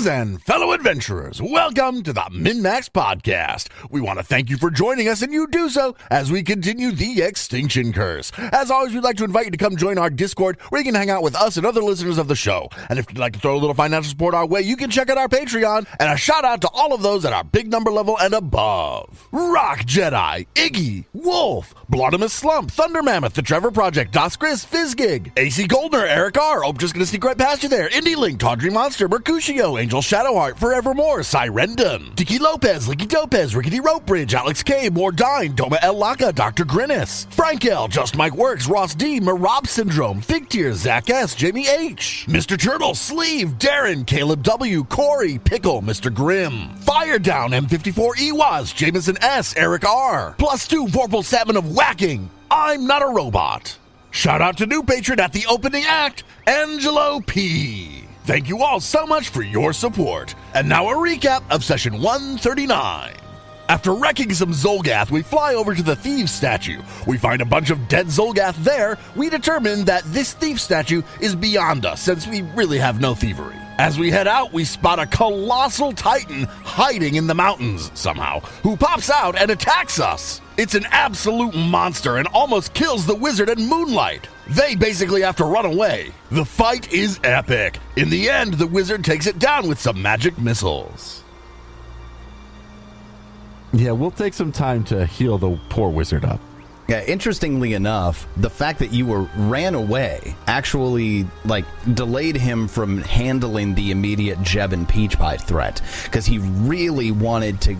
Greetings and fellow adventurers, welcome to the MNmaxed podcast. We want to thank you for joining us, and you do so as we continue the Extinction curse. As always, we'd like to invite you to come join our Discord where you can hang out with us and other listeners of the show. And if you'd like to throw a little financial support our way, you can check out our Patreon. And a shout out to all of those at our big number level and above. Rock Jedi, Iggy, Wolf, Blottimus Slump, Thunder Mammoth, The Trevor Project, Das Chris, Fizzgig, AC Goldner, Eric R. Oh, just gonna sneak right past you there. Indie Link, Tawdry Monster, Mercutio, Angel Shadowheart, Forevermore, Sirendon, Tiki Lopez, Licky Topez, Rickety Rope Bridge, Alex K, Mordine, Doma El Laka, Dr. Grinnis, Frank L, Just Mike Works, Ross D, Marab Syndrome, Fig Tears, Zach S, Jamie H, Mr. Turtle, Sleeve, Darren, Caleb W, Corey, Pickle, Mr. Grimm, Fire Down, M54 Ewaz, Jameson S, Eric R, +2 Vorpal Salmon of Whacking, I'm Not a Robot. Shout out to new patron at the opening act, Angelo P. Thank you all so much for your support. And now a recap of session 139. After wrecking some Zolgath, we fly over to the Thieves statue. We find a bunch of dead Zolgath there. We determine that this thief statue is beyond us, since we really have no thievery. As we head out, we spot a colossal titan hiding in the mountains somehow, who pops out and attacks us. It's an absolute monster and almost kills the wizard and Moonlight. They basically have to run away. The fight is epic. In the end, the wizard takes it down with some magic missiles. Yeah, we'll take some time to heal the poor wizard up. Yeah, interestingly enough, the fact that you ran away actually, delayed him from handling the immediate Jeb and Peach Pie threat, because he really wanted to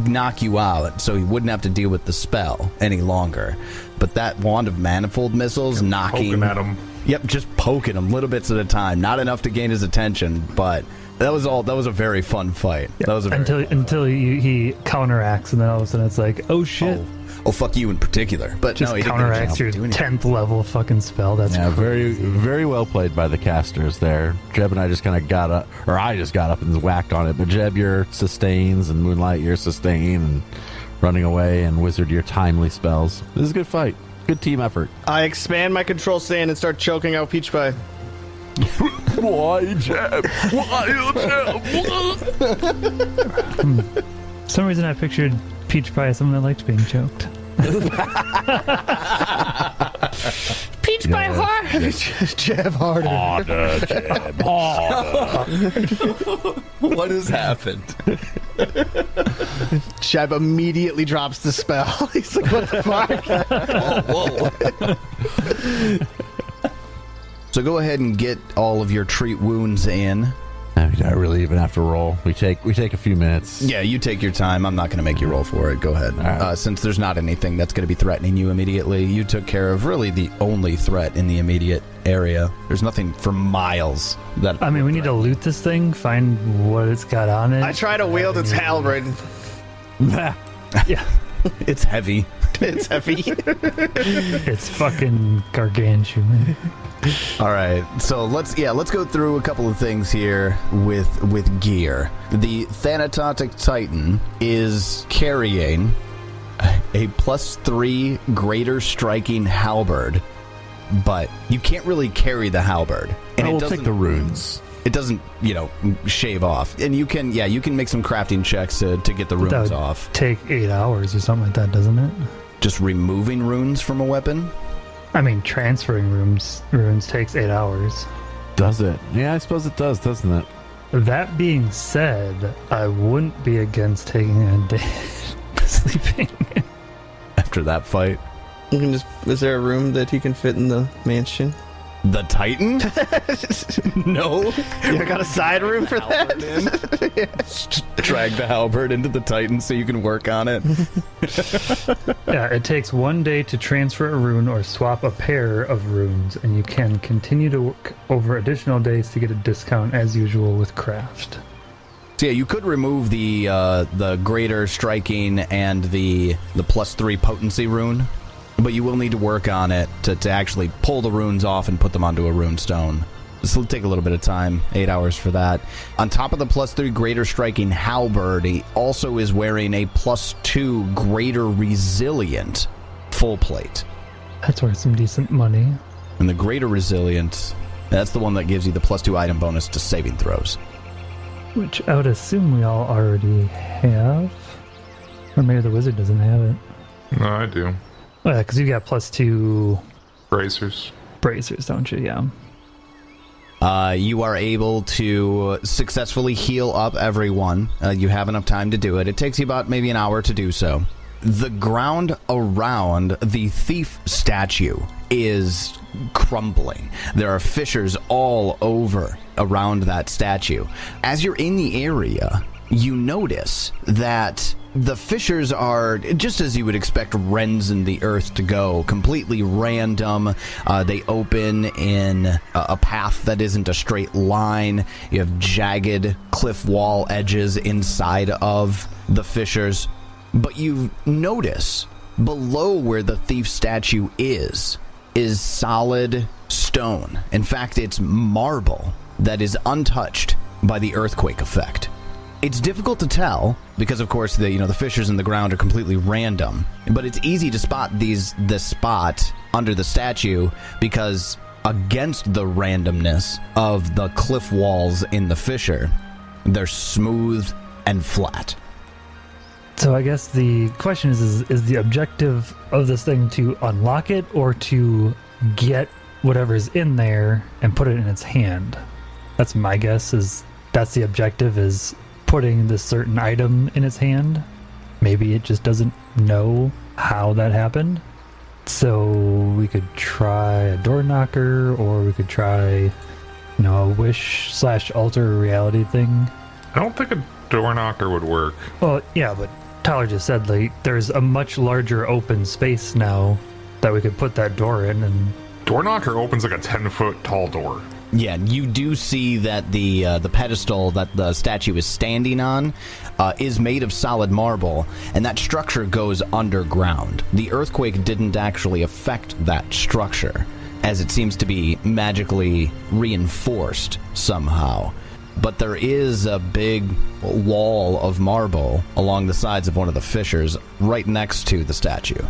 knock you out so he wouldn't have to deal with the spell any longer. But that Wand of Manifold Missiles knocking... Poking at him. Yep, just poking him little bits at a time. Not enough to gain his attention, but... That was a very fun fight. Yeah, that was until he counteracts, and then all of a sudden it's like, oh shit. Oh, fuck you in particular. But just no, he counteracts your 10th level fucking spell. That's very, very well played by the casters there. Jeb and I just kind of got up, or I just got up and whacked on it. But Jeb, your sustains, and Moonlight, your sustain, and running away, and Wizard, your timely spells. This is a good fight. Good team effort. I expand my control stand and start choking out Peach Pie. Why, Jeb? Why, Jeb? For some reason I pictured Peach Pie as someone that liked being choked. Peach Pie hard! Jab harder. Harder, Jeb. Harder. What has happened? Jab immediately drops the spell. He's like, what the fuck? Whoa. So go ahead and get all of your treat wounds in. We don't really even have to roll. We take a few minutes. Yeah, you take your time. I'm not going to make you roll for it. Go ahead. Right. Since there's not anything that's going to be threatening you immediately, you took care of really the only threat in the immediate area. There's nothing for miles that... I mean, we need to loot this thing, find what it's got on it. I try to wield its halberd. Yeah. It's heavy. It's heavy. It's fucking gargantuan. All right, so let's go through a couple of things here with gear. The Thanatotic Titan is carrying a +3 greater striking halberd, but you can't really carry the halberd. And we'll take the runes. It doesn't, shave off. And you can make some crafting checks to get the runes That would off. take 8 hours or something like that, doesn't it? Just removing runes from a weapon? I mean, transferring runes takes 8 hours. Does it? Yeah, I suppose it does, doesn't it? That being said, I wouldn't be against taking a day sleeping. After that fight? You can is there a room that he can fit in the mansion? The Titan? No. You got a side room for that? Yeah. Drag the halberd into the Titan so you can work on it. Yeah, it takes 1 day to transfer a rune or swap a pair of runes, and you can continue to work over additional days to get a discount as usual with craft. So yeah, you could remove the greater striking and the +3 potency rune, but you will need to work on it to actually pull the runes off and put them onto a rune stone. This will take a little bit of time, 8 hours for that. On top of the +3 greater striking halberd, he also is wearing a +2 greater resilient full plate. That's worth some decent money. And the greater resilient, that's the one that gives you the +2 item bonus to saving throws. Which I would assume we all already have. Or maybe the wizard doesn't have it. No, I do. Oh, yeah, because you got +2 Bracers. bracers, don't you? Yeah. You are able to successfully heal up everyone. You have enough time to do it. It takes you about maybe an hour to do so. The ground around the thief statue is crumbling. There are fissures all over around that statue. As you're in the area, you notice that the fissures are, just as you would expect rents in the earth to go, completely random. They open in a path that isn't a straight line. You have jagged cliff wall edges inside of the fissures. But you notice below where the thief statue is solid stone. In fact, it's marble that is untouched by the earthquake effect. It's difficult to tell because, of course, the fissures in the ground are completely random. But it's easy to spot the spot under the statue because against the randomness of the cliff walls in the fissure, they're smooth and flat. So I guess the question is the objective of this thing to unlock it or to get whatever's in there and put it in its hand? That's my guess, is that's the objective, is putting this certain item in its hand. Maybe it just doesn't know how that happened. So we could try a door knocker, or we could try, a wish/alter reality thing. I don't think a door knocker would work. Well, yeah, but Tyler just said there's a much larger open space now that we could put that door in, and Door knocker opens like a 10-foot tall door. Yeah, you do see that the pedestal that the statue is standing on is made of solid marble, and that structure goes underground. The earthquake didn't actually affect that structure, as it seems to be magically reinforced somehow. But there is a big wall of marble along the sides of one of the fissures right next to the statue.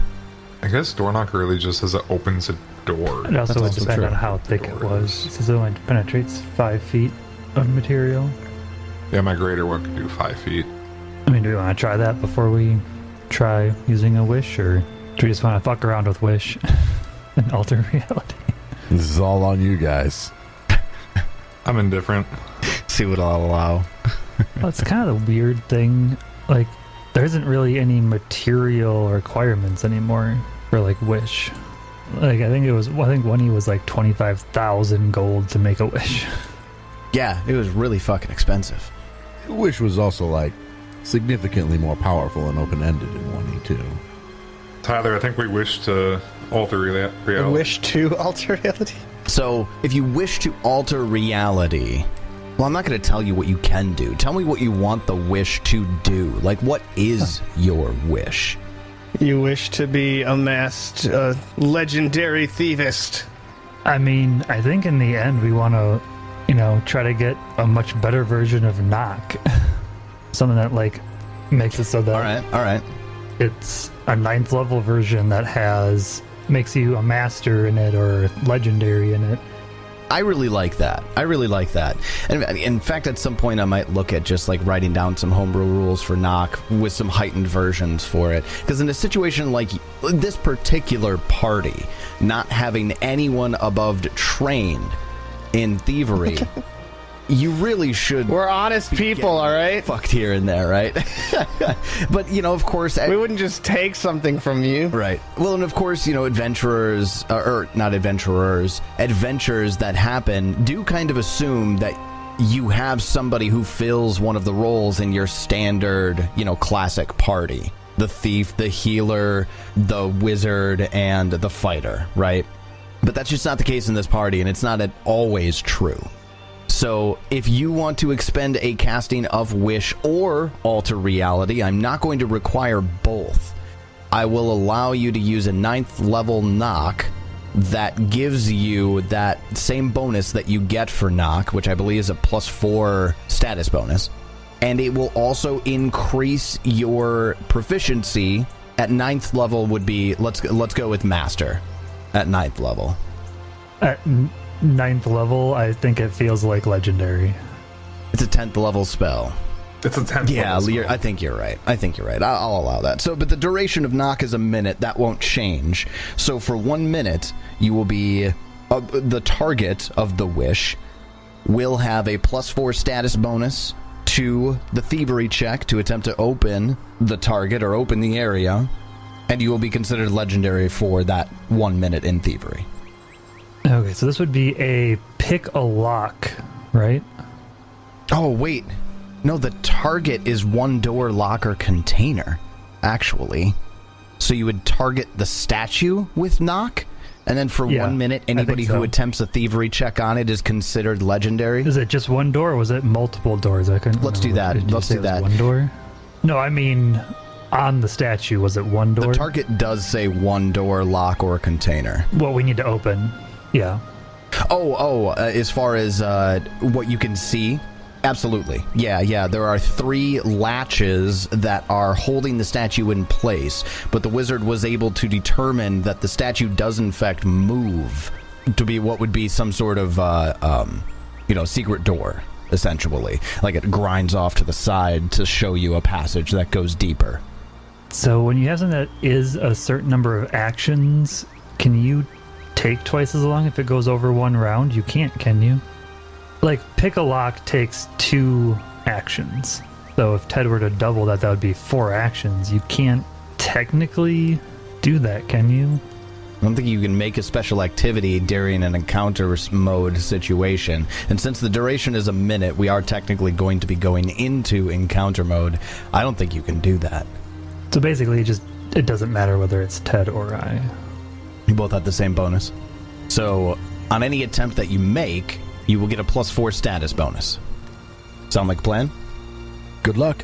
I guess door knocker really just says it opens a door. it also would also depend true. on how thick it was. Doors. It says it only penetrates 5 feet of material. Yeah, my greater one could do 5 feet. I mean, do we want to try that before we try using a wish, or do we just want to fuck around with wish and alter reality? This is all on you guys. I'm indifferent. See what I'll allow. Well, it's kind of the weird thing. There isn't really any material requirements anymore for wish. I think one was 25,000 gold to make a wish. Yeah, it was really fucking expensive. Wish was also significantly more powerful and open-ended in 1E2. Tyler, I think we wish to alter reality. A wish to alter reality. So, if you wish to alter reality, well, I'm not going to tell you what you can do. Tell me what you want the wish to do. What is your wish? You wish to be a masked, legendary thievist. I mean, I think in the end we want to, try to get a much better version of Knock. Something that makes it so that All right. it's a 9th level version that makes you a master in it or legendary in it. I really like that. And in fact, at some point, I might look at just writing down some homebrew rules for Knock with some heightened versions for it. Because in a situation like this particular party, not having anyone above trained in thievery, you really should. We're honest people, all right? Fucked here and there, right? But of course, We wouldn't just take something from you. right. Well, and of course, adventurers, or not adventurers, adventures that happen do kind of assume that you have somebody who fills one of the roles in your standard, classic party. The thief, the healer, the wizard, and the fighter, right? But that's just not the case in this party, and it's not always true. So, if you want to expend a casting of Wish or Alter Reality, I'm not going to require both. I will allow you to use a 9th level Knock that gives you that same bonus that you get for Knock, which I believe is a +4 status bonus. And it will also increase your proficiency at 9th level would be, let's go with Master at 9th level. At 9th level, I think it feels like legendary. It's a 10th level spell. It's a 10th Yeah, level Lear, spell. I think you're right. I'll allow that. So, but the duration of knock is a minute. That won't change. So for 1 minute, you will be... the target of the wish will have a +4 status bonus to the thievery check to attempt to open the target or open the area, and you will be considered legendary for that 1 minute in thievery. Okay, so this would be a pick a lock, right? Oh, wait. No, the target is one door, lock, or container, actually. So you would target the statue with knock, and then for 1 minute, anybody who attempts a thievery check on it is considered legendary. Is it just one door, or was it multiple doors? I couldn't Let's do remember. that. Did you Let's say do it was that. One door? No, I mean, on the statue, was it one door? The target does say one door, lock, or container. What we need to open. Yeah. As far as what you can see, absolutely. Yeah, there are 3 latches that are holding the statue in place, but the wizard was able to determine that the statue does in fact move to be what would be some sort of, secret door, essentially. Like it grinds off to the side to show you a passage that goes deeper. So when you have something that is a certain number of actions, can you take twice as long if it goes over 1 round? You can't, can you? Like, pick a lock takes 2 actions. So if Ted were to double that, that would be 4 actions. You can't technically do that, can you? I don't think you can make a special activity during an encounter mode situation. And since the duration is a minute, we are technically going to be going into encounter mode. I don't think you can do that. So basically, it doesn't matter whether it's Ted or I. You both have the same bonus. So on any attempt that you make, you will get a +4 status bonus. Sound like a plan? Good luck.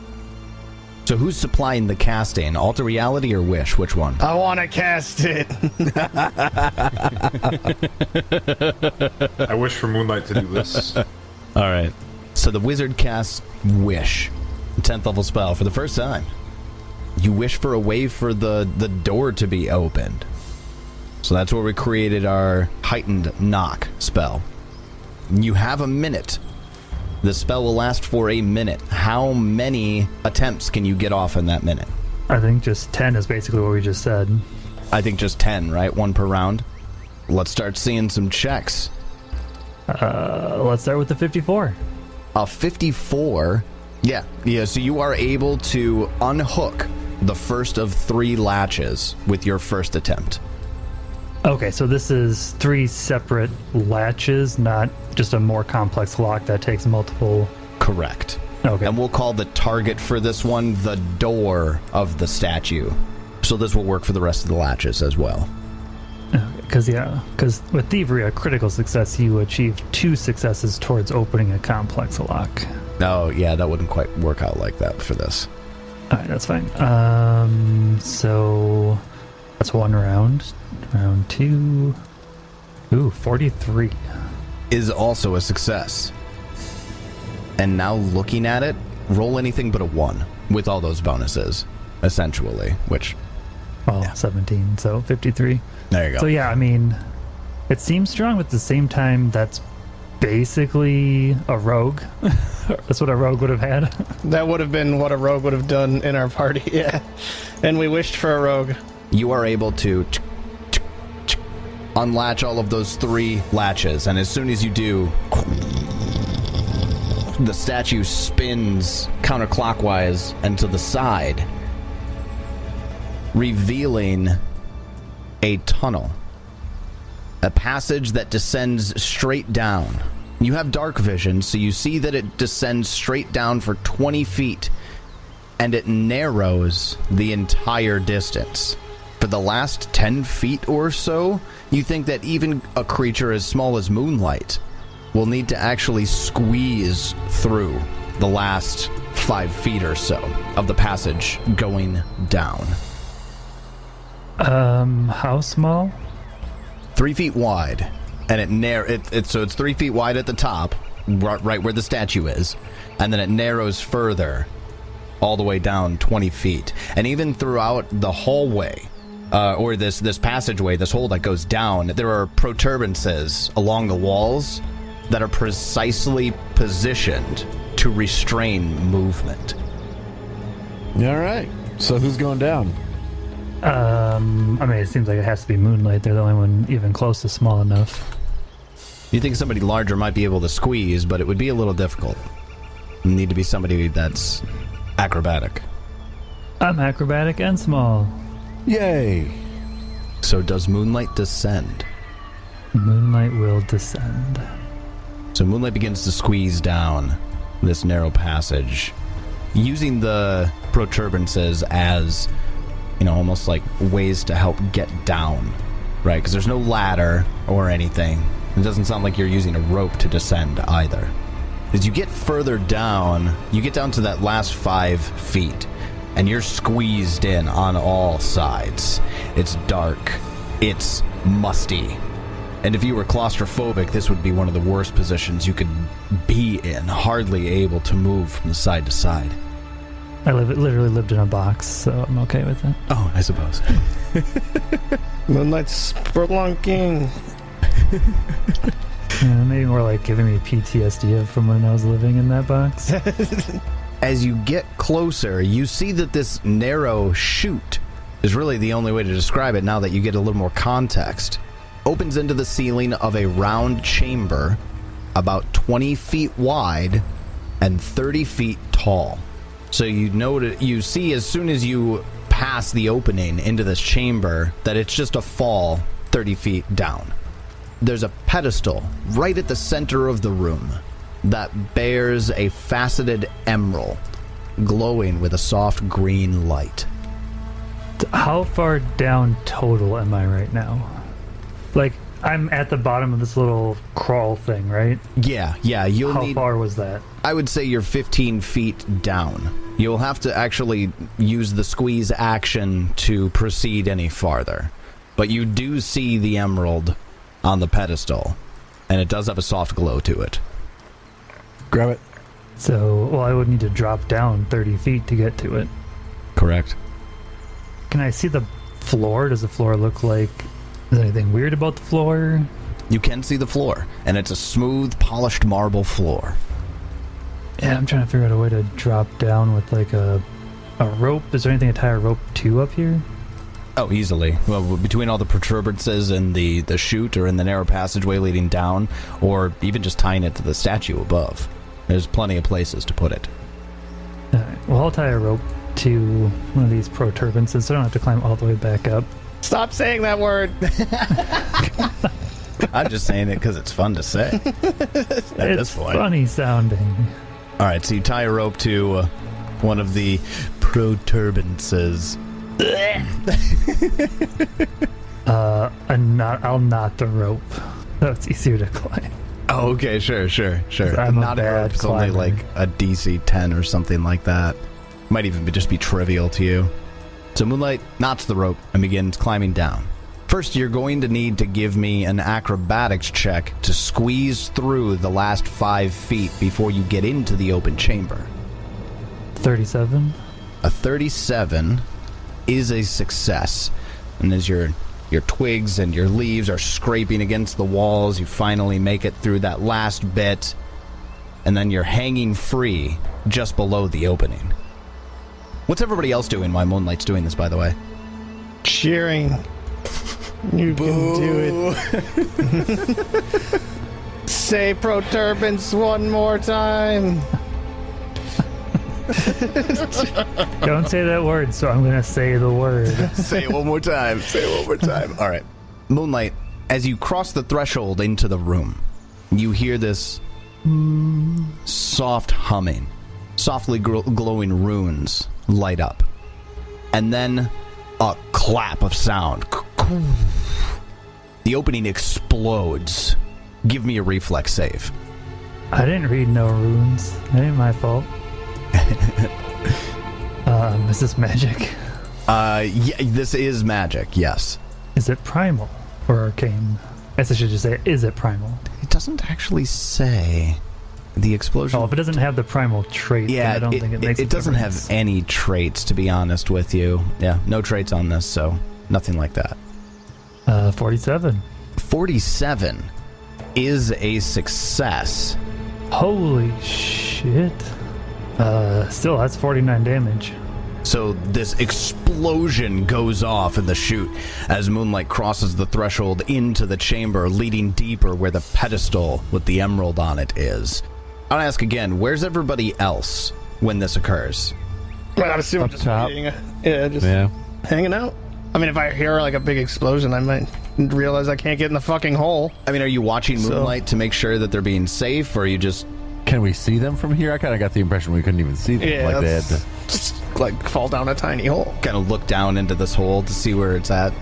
So who's supplying the casting? Alter Reality or Wish? Which one? I want to cast it. I wish for Moonlight to do this. All right. So the wizard casts Wish, 10th level spell for the first time. You wish for a way for the door to be opened. So that's where we created our heightened knock spell. You have a minute. The spell will last for a minute. How many attempts can you get off in that minute? I think just 10 is basically what we just said. I think just 10, right? 1 per round. Let's start seeing some checks. Let's start with the 54. A 54. Yeah, so you are able to unhook the first of 3 latches with your first attempt. Okay, so this is 3 separate latches, not just a more complex lock that takes multiple... Correct. Okay. And we'll call the target for this one the door of the statue. So this will work for the rest of the latches as well. Because with thievery, a critical success, you achieve 2 successes towards opening a complex lock. Oh, yeah, that wouldn't quite work out like that for this. All right, that's fine. So that's 1 round. Round 2. Ooh, 43. Is also a success. And now looking at it, roll anything but a 1 with all those bonuses, essentially, which... Well, Yeah. 17, so 53. There you go. So yeah, I mean, it seems strong, but at the same time, that's basically a rogue. That's what a rogue would have had. That would have been what a rogue would have done in our party, yeah. And we wished for a rogue. You are able to unlatch all of those 3 latches, and as soon as you do, the statue spins counterclockwise and to the side, revealing a tunnel, a passage that descends straight down. You have dark vision, so you see that it descends straight down for 20 feet, and it narrows the entire distance. For the last 10 feet or so, you think that even a creature as small as Moonlight will need to actually squeeze through the last 5 feet or so of the passage going down. How small? 3 feet wide, and so it's 3 feet wide at the top, right where the statue is, and then it narrows further all the way down 20 feet. And even throughout the hallway, or this passageway, this hole that goes down, there are protuberances along the walls that are precisely positioned to restrain movement. All right. So who's going down? I mean, it seems like it has to be Moonlight. They're the only one even close to small enough. You think somebody larger might be able to squeeze, but it would be a little difficult. You need to be somebody that's acrobatic. I'm acrobatic and small. Yay. So does Moonlight descend? Moonlight will descend. So Moonlight begins to squeeze down this narrow passage, using the protuberances as, almost like ways to help get down, right? Because there's no ladder or anything. It doesn't sound like you're using a rope to descend either. As you get further down, you get down to that last 5 feet, and you're squeezed in on all sides. It's dark. It's musty. And if you were claustrophobic, this would be one of the worst positions you could be in, hardly able to move from side to side. I literally lived in a box, so I'm okay with it. Oh, I suppose. Moonlight's spelunking. Maybe more like giving me PTSD from when I was living in that box. As you get closer, you see that this narrow chute is really the only way to describe it now that you get a little more context. Opens into the ceiling of a round chamber about 20 feet wide and 30 feet tall. So you see as soon as you pass the opening into this chamber that it's just a fall 30 feet down. There's a pedestal right at the center of the room that bears a faceted emerald glowing with a soft green light. How far down total am I right now? Like, I'm at the bottom of this little crawl thing, right? Yeah. How far was that? I would say you're 15 feet down. You'll have to actually use the squeeze action to proceed any farther. But you do see the emerald on the pedestal, and it does have a soft glow to it. Grab it. So, I would need to drop down 30 feet to get to it. Correct. Can I see the floor? Does the floor look like... Is there anything weird about the floor? You can see the floor, and it's a smooth, polished marble floor. Yeah, I'm trying to figure out a way to drop down with like a rope. Is there anything to tie a rope to up here? Oh, easily. Well, between all the protuberances and the chute or in the narrow passageway leading down, or even just tying it to the statue above. There's plenty of places to put it. Alright, well, I'll tie a rope to one of these protuberances so I don't have to climb all the way back up. Stop saying that word. I'm just saying it because it's fun to say. It's funny sounding. All right, so you tie a rope to one of the protuberances. I'll knot the rope. That's easier to climb. Oh, okay, sure. I'm a Not a bad rope, it's only climber. like a DC 10 or something like that. Might even just be trivial to you. So Moonlight knots the rope and begins climbing down. First, you're going to need to give me an acrobatics check to squeeze through the last 5 feet before you get into the open chamber. 37. A 37 is a success. And as your twigs and your leaves are scraping against the walls, you finally make it through that last bit, and then you're hanging free just below the opening. What's everybody else doing while Moonlight's doing this, by the way? Cheering. You can do it. Say proturbance one more time. Don't say that word, so I'm going to say the word. Say it one more time. All right. Moonlight, as you cross the threshold into the room, you hear this soft humming. Softly glowing runes light up. And then a clap of sound. The opening explodes. Give me a reflex save. I didn't read no runes. That ain't my fault. Is this magic? Yeah, this is magic, yes. Is it primal or arcane? I guess I should just say, is it primal? It doesn't actually say. The explosion... Oh, if it doesn't have the primal trait, yeah, then I don't think it makes a it doesn't have difference. any traits, to be honest with you. Yeah, no traits on this, so nothing like that. 47. 47 is a success. Holy shit. shit. Still, that's 49 damage. So this explosion goes off in the chute as Moonlight crosses the threshold into the chamber, leading deeper where the pedestal with the emerald on it is. I'll ask again, where's everybody else when this occurs? Well, I'm assuming Up just top. waiting. Yeah, just Yeah. hanging out. I mean, if I hear like a big explosion, I might realize I can't get in the fucking hole. I mean, are you watching Moonlight to make sure that they're being safe, or are you just... Can we see them from here? I kind of got the impression we couldn't even see them. Yeah, Like they had to. just like fall down a tiny hole. kind of look down into this hole to see where it's at?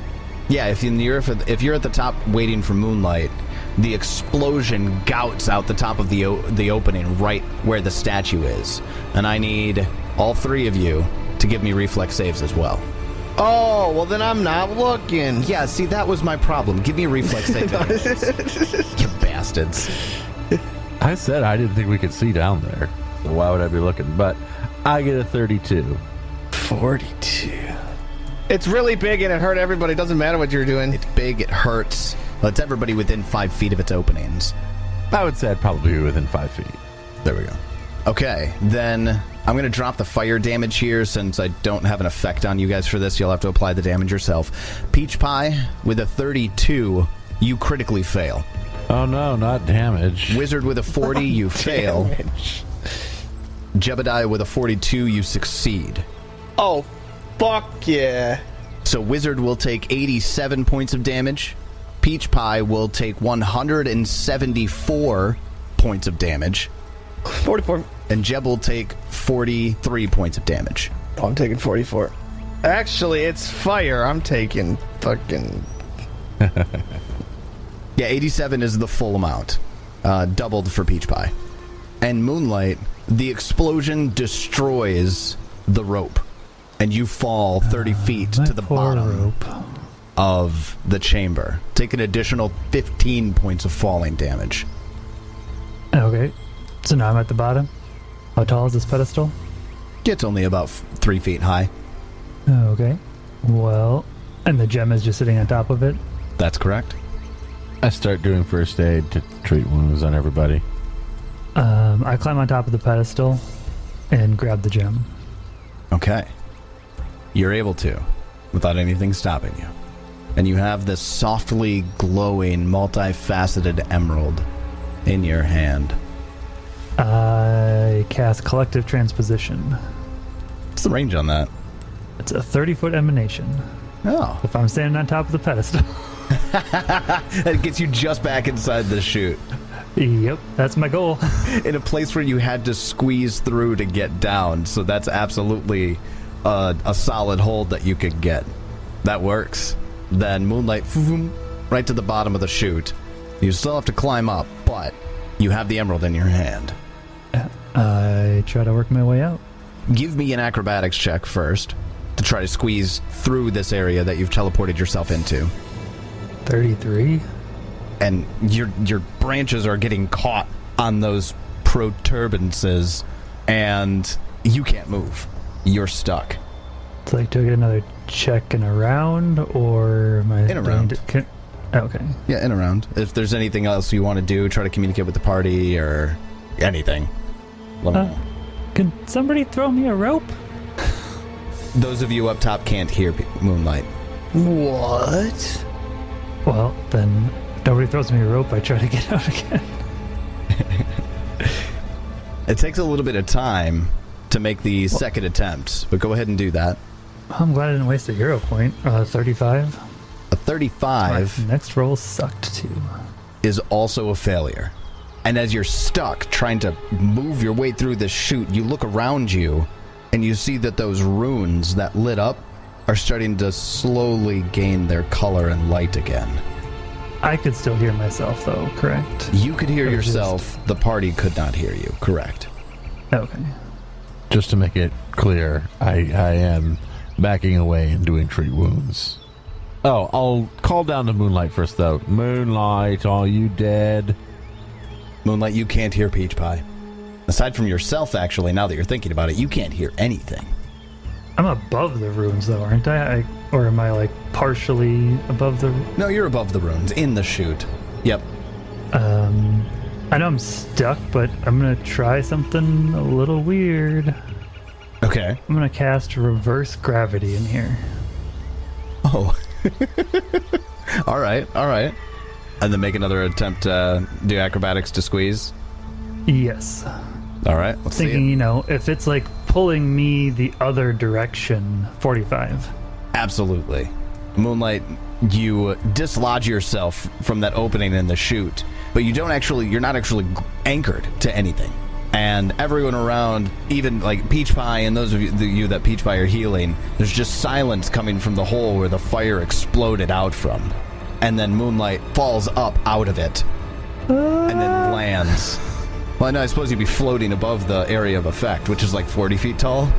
Yeah, if you're at the top waiting for Moonlight, the explosion gouts out the top of the opening right where the statue is. And I need all three of you to give me reflex saves as well. Oh, well then I'm not looking. Yeah, see, that was my problem. Give me a reflex save. You bastards. I said I didn't think we could see down there. So why would I be looking? But I get a 32. 42. It's really big and it hurt everybody. It doesn't matter what you're doing. It's big, it hurts. Well, it's everybody within 5 feet of its openings. I would say I'd probably be within 5 feet. There we go. Okay, then I'm going to drop the fire damage here since I don't have an effect on you guys for this. You'll have to apply the damage yourself. Peach Pie, with a 32, you critically fail. Oh no, not damage. Wizard with a 40, you fail. Damage. Jebediah with a 42, you succeed. Oh, fuck yeah. So Wizard will take 87 points of damage. Peach Pie will take 174 points of damage. 44. And Jeb will take 43 points of damage. Oh, I'm taking 44. Actually, it's fire. I'm taking fucking... Yeah, 87 is the full amount. Doubled for Peach Pie. And Moonlight, the explosion destroys the rope. And you fall 30 feet to the bottom rope. of the chamber. Take an additional 15 points of falling damage. Okay. So now I'm at the bottom. How tall is this pedestal? It's only about 3 feet high. Okay. Well, and the gem is just sitting on top of it. That's correct. I start doing first aid to treat wounds on everybody. I climb on top of the pedestal and grab the gem. Okay. You're able to, without anything stopping you. And you have this softly glowing, multifaceted emerald in your hand. I cast Collective Transposition. What's the range on that? It's a 30-foot emanation. Oh. If I'm standing on top of the pedestal. That gets you just back inside the chute. Yep, that's my goal. In a place where you had to squeeze through to get down, so that's absolutely a solid hold that you could get. That works. Then Moonlight, right to the bottom of the chute. You still have to climb up, but you have the emerald in your hand. I try to work my way out. Give me an acrobatics check first to try to squeeze through this area that you've teleported yourself into. 33. And your branches are getting caught on those protuberances, and you can't move. You're stuck. It's like, do I get another check in a round, or am I... In a round. Okay. Yeah, in a round. If there's anything else you want to do, try to communicate with the party or anything. Let me know. Can somebody throw me a rope? Those of you up top can't hear Moonlight. What? Well, then nobody throws me a rope. I try to get out again. It takes a little bit of time to make the second attempt, but go ahead and do that. I'm glad I didn't waste a hero point. 35. A 35 My next roll sucked too. is also a failure. And as you're stuck trying to move your way through this chute, you look around you and you see that those runes that lit up are starting to slowly gain their color and light again. I could still hear myself though, correct? You could hear Or just- yourself. The party could not hear you. Correct. Okay. Just to make it clear, I am backing away and doing treat wounds. Oh, I'll call down to Moonlight first, though. Moonlight, are you dead? Moonlight, you can't hear Peach Pie. Aside from yourself, actually, now that you're thinking about it, you can't hear anything. I'm above the ruins though, aren't I? Or am I like partially above the... No, you're above the runes, in the chute. Yep. I know I'm stuck, but I'm gonna try something a little weird. Okay. I'm gonna cast reverse gravity in here. Oh. All right. And then make another attempt to do acrobatics to squeeze. Yes. All right. Let's see Thinking, it. if it's like pulling me the other direction, 45. Absolutely. Moonlight, you dislodge yourself from that opening in the chute, but you're not actually anchored to anything. And everyone around, even like Peach Pie and those of you that Peach Pie are healing, there's just silence coming from the hole where the fire exploded out from. And then Moonlight falls up out of it and then lands. Well, no, I suppose you'd be floating above the area of effect, which is like 40 feet tall.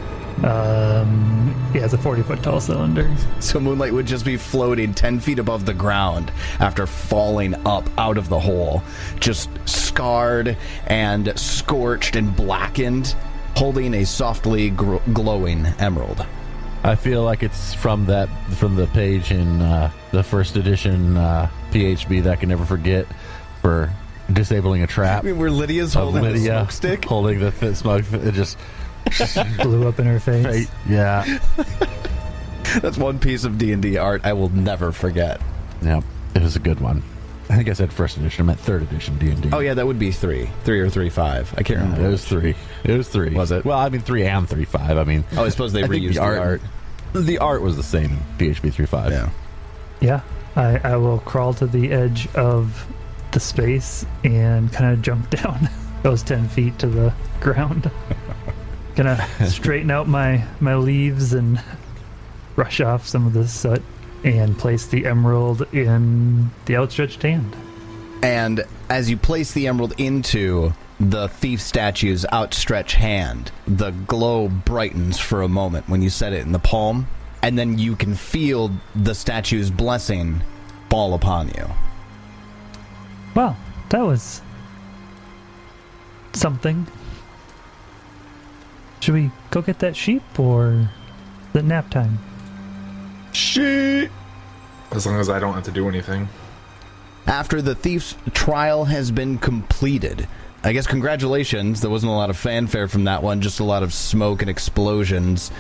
Yeah, it's a 40-foot tall cylinder. So Moonlight would just be floating 10 feet above the ground after falling up out of the hole, just scarred and scorched and blackened, holding a softly glowing emerald. I feel like it's from the page in the first edition PHB that I can never forget for disabling a trap. I mean, where Lydia's holding the smoke stick? Holding the smoke. It just Blew up in her face. Yeah. That's one piece of D&D art I will never forget. Yeah, it was a good one. I think I said first edition. I meant third edition D&D. Oh, yeah, that would be 3 or 3.5. I can't remember. It was 3. It was 3. Was it? Well, I mean 3 and 3.5. I mean, I suppose they reused the art. The art was the same in PHB 3.5. Yeah. Yeah, I will crawl to the edge of the space and kind of jump down those 10 feet to the ground. Gonna straighten out my leaves and brush off some of the soot and place the emerald in the outstretched hand. And as you place the emerald into the thief statue's outstretched hand, the glow brightens for a moment when you set it in the palm, and then you can feel the statue's blessing fall upon you. Wow, that was something. Should we go get that sheep, or is it nap time? Sheep! As long as I don't have to do anything. After the thief's trial has been completed, I guess congratulations, there wasn't a lot of fanfare from that one, just a lot of smoke and explosions.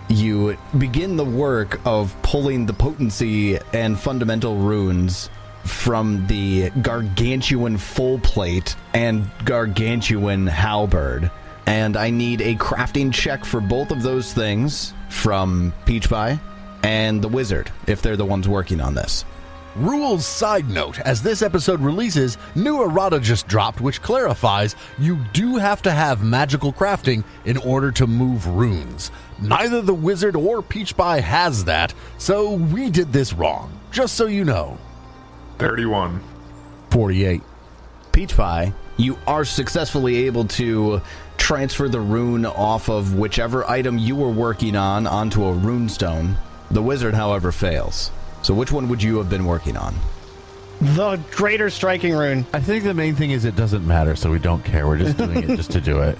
You begin the work of pulling the potency and fundamental runes from the gargantuan full plate and gargantuan halberd. And I need a crafting check for both of those things from Peach Pie and the wizard, if they're the ones working on this. Rules side note, as this episode releases, new errata just dropped, which clarifies you do have to have magical crafting in order to move runes. Neither the wizard or Peach Pie has that, so we did this wrong, just so you know. 31. 48. Peach Pie, you are successfully able to transfer the rune off of whichever item you were working on onto a runestone. The wizard, however, fails. So which one would you have been working on? The greater striking rune. I think the main thing is it doesn't matter, so we don't care. We're just doing it just to do it.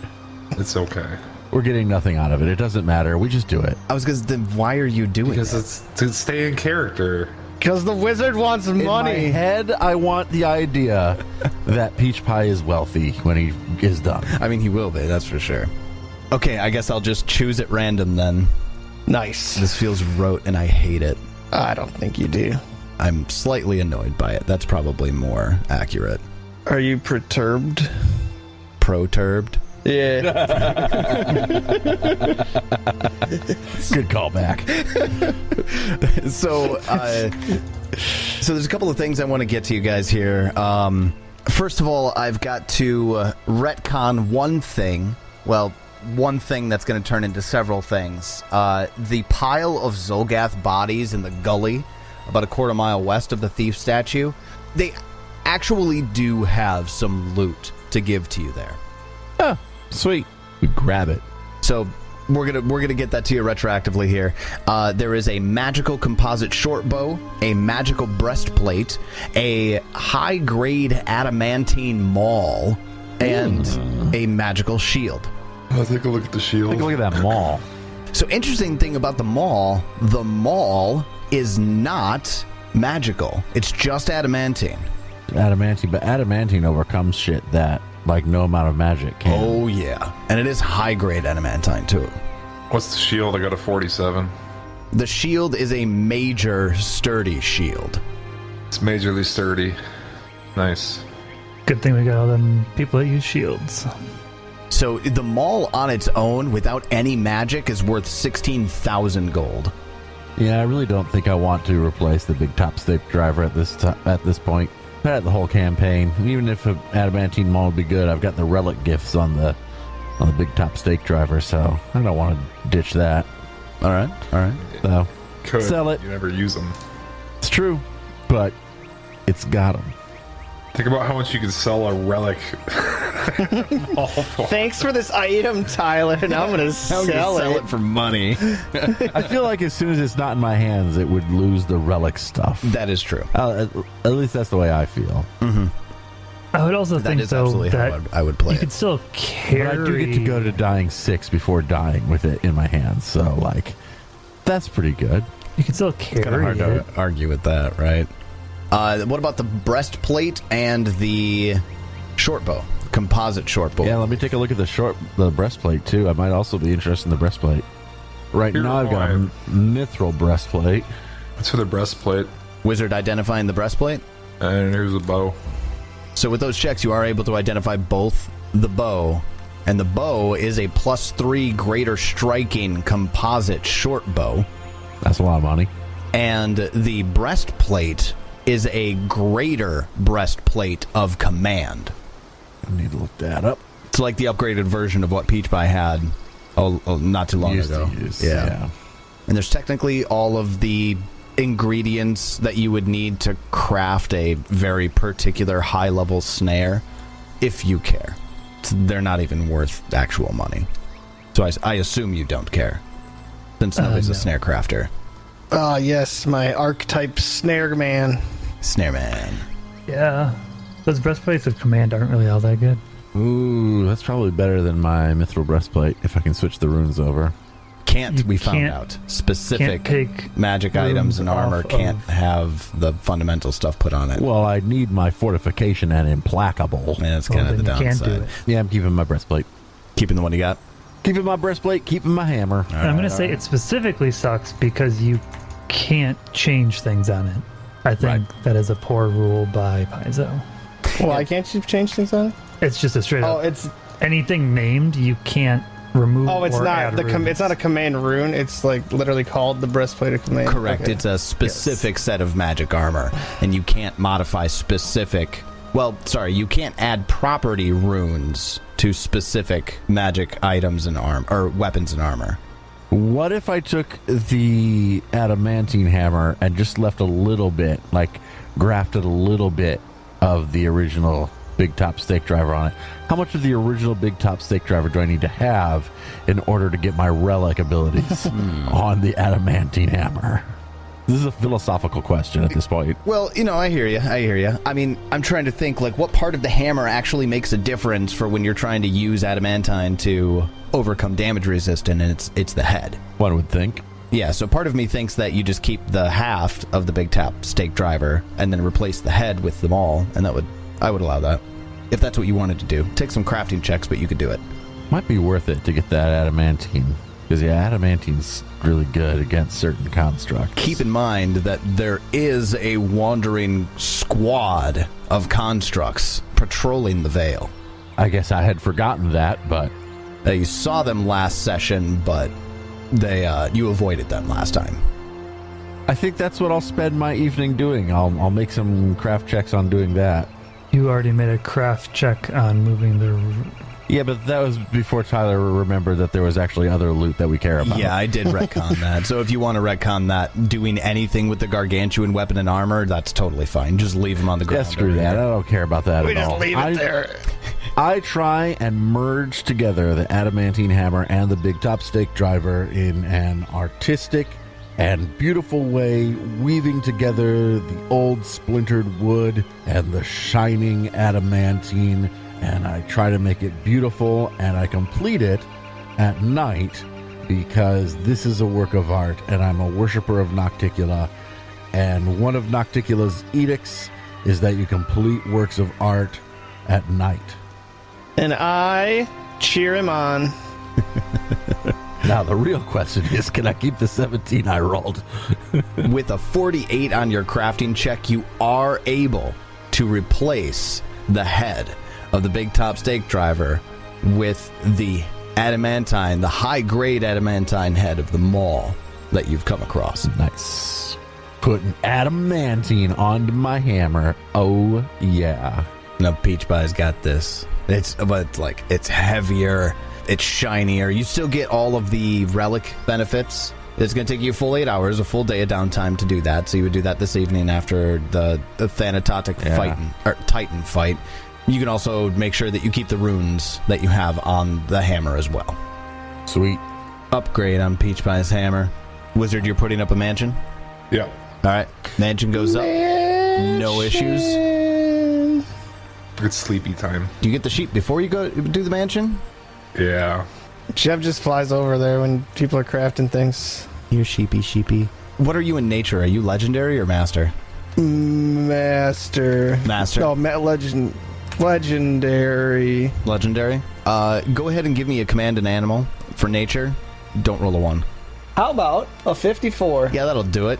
It's okay. We're getting nothing out of it. It doesn't matter. We just do it. I was because then why are you doing Because it? it's to stay in character. Because the wizard wants In my money. head, I want the idea that Peach Pie is wealthy when he is done. I mean, he will be, that's for sure. Okay, I guess I'll just choose at random then. Nice. This feels rote and I hate it. I don't think you do. I'm slightly annoyed by it. That's probably more accurate. Are you perturbed? Proturbed? Yeah. Good callback. So there's a couple of things I want to get to you guys here. First of all, I've got to retcon one thing. Well, one thing that's going to turn into several things. The pile of Zolgath bodies in the gully about a quarter mile west of the thief statue, they actually do have some loot to give to you there. Oh, sweet. We grab it. So we're gonna get that to you retroactively here. There is a magical composite short bow, a magical breastplate, a high grade adamantine maul, and a magical shield. I'll take a look at the shield. Take a look at that mall. So interesting thing about the maul is not magical. It's just adamantine. adamantine, but adamantine overcomes shit that like no amount of magic can. Oh, yeah. And it is high-grade adamantine, too. What's the shield? I got a 47. The shield is a major sturdy shield. It's majorly sturdy. Nice. Good thing we got all them people that use shields. So the maul on its own, without any magic, is worth 16,000 gold. Yeah, I really don't think I want to replace the big top stake driver at this point. I've had it the whole campaign. Even if an adamantine maul would be good, I've got the relic gifts on the big top stake driver, so I don't want to ditch that. All right. So Could. sell it. You never use them. It's true, but it's got them. Think about how much you could sell a relic. Awful. Thanks for this item, Tyler. Now I'm gonna sell it. for money. I feel like as soon as it's not in my hands, it would lose the relic stuff. That is true. At least that's the way I feel. I would also That think, is though, absolutely that how I would play you it. could still carry... But I do get to go to dying 6 before dying with it in my hands, so, like, that's pretty good. You can still Kind of carry hard it. to argue with that, right? What about the breastplate and the short bow? Composite short bow. Yeah, let me take a look at the breastplate, too. I might also be interested in the breastplate. Right Here now, I've got a am mithril breastplate. That's for the breastplate. Wizard identifying the breastplate. And here's a bow. So with those checks, you are able to identify both the bow, and the bow is a +3 greater striking composite short bow, That's a lot of money. and the breastplate is a greater breastplate of command. I need to look that up. It's like the upgraded version of what Peach Pie had not too long Used to ago. use, yeah. And there's technically all of the ingredients that you would need to craft a very particular high-level snare, if you care. They're not even worth actual money. So I assume you don't care, since nobody's a no. snare crafter. Ah, yes, my archetype snare man. Snare man. Yeah. Those breastplates of command aren't really all that good. Ooh, that's probably better than my mithril breastplate if I can switch the runes over. We found can't- out. Specific can't take magic items and runes armor off can't of- have the fundamental stuff put on it. Well, I need my fortification and implacable. Yeah, that's Well, kind of the then you can't downside. do it. Yeah, I'm keeping my breastplate. Keeping the one you got. Keeping my breastplate, keeping my hammer. And I'm going to say it specifically sucks because you can't change things on it. I think that is a poor rule by Paizo. Why can't you change things on it? It's just a straight Oh, up it's anything named you can't remove. it's or not add the runes. it's not a command rune. It's like literally called the breastplate of command. Correct. Okay. It's a specific set of magic armor, and you can't modify specific. Well, sorry, you can't add property runes to specific magic items and arm or weapons and armor. What if I took the adamantine hammer and just left a little bit, like grafted a little bit of the original big top stake driver on it? How much of the original big top stake driver do I need to have in order to get my relic abilities on the adamantine hammer? This is a philosophical question at this point. Well, I hear you. I mean, I'm trying to think, like, what part of the hammer actually makes a difference for when you're trying to use adamantine to overcome damage resistance, and it's the head. One would think. Yeah, so part of me thinks that you just keep the haft of the big top stake driver and then replace the head with them all, and I would allow that. If that's what you wanted to do. Take some crafting checks, but you could do it. Might be worth it to get that adamantine. Because, yeah, adamantine's really good against certain constructs. Keep in mind that there is a wandering squad of constructs patrolling the Vale. I guess I had forgotten that, but You saw them last session, but you avoided them last time. I think that's what I'll spend my evening doing. I'll make some craft checks on doing that. You already made a craft check on moving the. Yeah, but that was before Tyler remembered that there was actually other loot that we care about. Yeah, I did retcon that. So if you want to retcon that, doing anything with the gargantuan weapon and armor, that's totally fine. Just leave them on the ground. Yeah, screw that. I don't care about that We at just all. leave it there. I try and merge together the adamantine hammer and the big top stake driver in an artistic and beautiful way, weaving together the old splintered wood and the shining adamantine, and I try to make it beautiful, and I complete it at night because this is a work of art, and I'm a worshiper of Nocticula, and one of Nocticula's edicts is that you complete works of art at night. And I cheer him on. Now, the real question is, can I keep the 17 I rolled? With a 48 on your crafting check, you are able to replace the head of the big top stake driver with the adamantine, the high-grade adamantine head of the mall that you've come across. Nice. Putting adamantine onto my hammer. Oh, yeah. Now, Peach Pie's got this. It's heavier, it's shinier. You still get all of the relic benefits. It's going to take you a full 8 hours, a full day of downtime to do that. So you would do that this evening after the Thanatotic Titan fight. You can also make sure that you keep the runes that you have on the hammer as well. Sweet. Upgrade on Peach Pie's hammer. Wizard, you're putting up a mansion? Yeah. All right. Mansion goes up. No issues. It's sleepy time. Do you get the sheep before you go do the mansion? Yeah. Jeff just flies over there when people are crafting things. You're sheepy. What are you in nature? Are you legendary or master? Master. Master. No, legendary. Legendary. Go ahead and give me a command an animal for nature. Don't roll a 1. How about a 54? Yeah, that'll do it.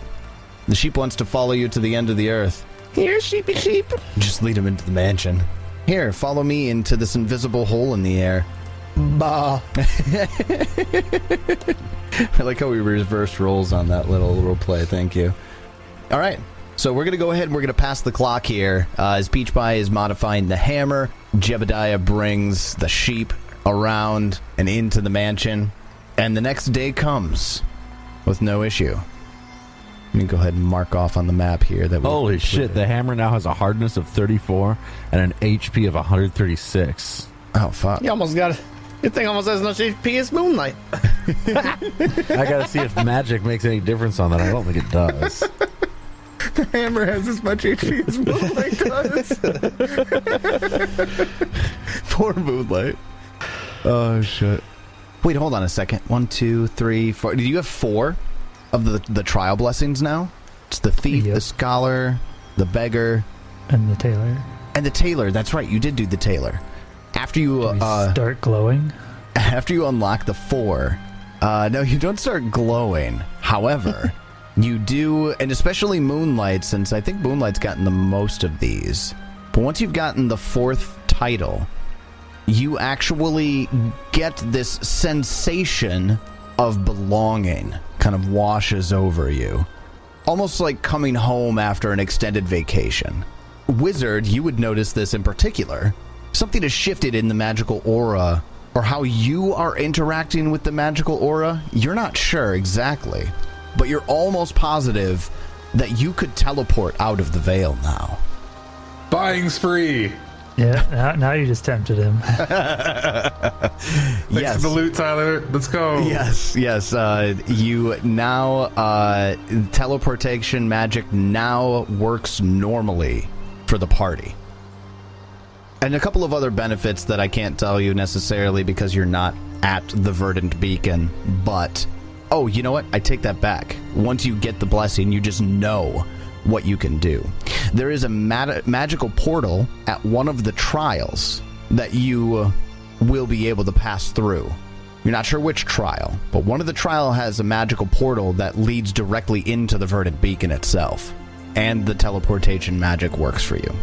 The sheep wants to follow you to the end of the earth. Here, sheepy sheep. Just lead him into the mansion. Here, follow me into this invisible hole in the air. Bah. I like how we reversed rolls on that little role play. Thank you. All right. So we're going to go ahead and we're going to pass the clock here. As Peach Pie is modifying the hammer, Jebediah brings the sheep around and into the mansion. And the next day comes with no issue. Let me go ahead and mark off on the map here. That Holy shit, the hammer now has a hardness of 34 and an HP of 136. Oh, fuck. You almost got it. Your thing almost has no HP as Moonlight. I gotta see if magic makes any difference on that. I don't think it does. The hammer has as much HP as Moonlight does. Poor Moonlight. Oh, shit. Wait, hold on a second. 1, 2, 3, 4. Did you have 4 of the trial blessings now? It's the thief, Yep. the scholar, the beggar, And the tailor. and the tailor. That's right, you did do the tailor. After you Start glowing. after you unlock the 4, no, you don't start glowing. However, you do, and especially Moonlight, since I think Moonlight's gotten the most of these. But once you've gotten the 4th title, you actually get this sensation of belonging kind of washes over you. Almost like coming home after an extended vacation. Wizard, you would notice this in particular. Something has shifted in the magical aura, or how you are interacting with the magical aura. You're not sure exactly, but you're almost positive that you could teleport out of the veil now. Buying spree. Yeah, now you just tempted him. Thanks for the loot, Tyler. Let's go. Yes. You now, teleportation magic now works normally for the party. And a couple of other benefits that I can't tell you necessarily because you're not at the Verdant Beacon, but... Oh, you know what? I take that back. Once you get the blessing, you just know what you can do. There is a magical portal at one of the trials that you will be able to pass through. You're not sure which trial, but one of the trial has a magical portal that leads directly into the Verdant Beacon itself, and the teleportation magic works for you.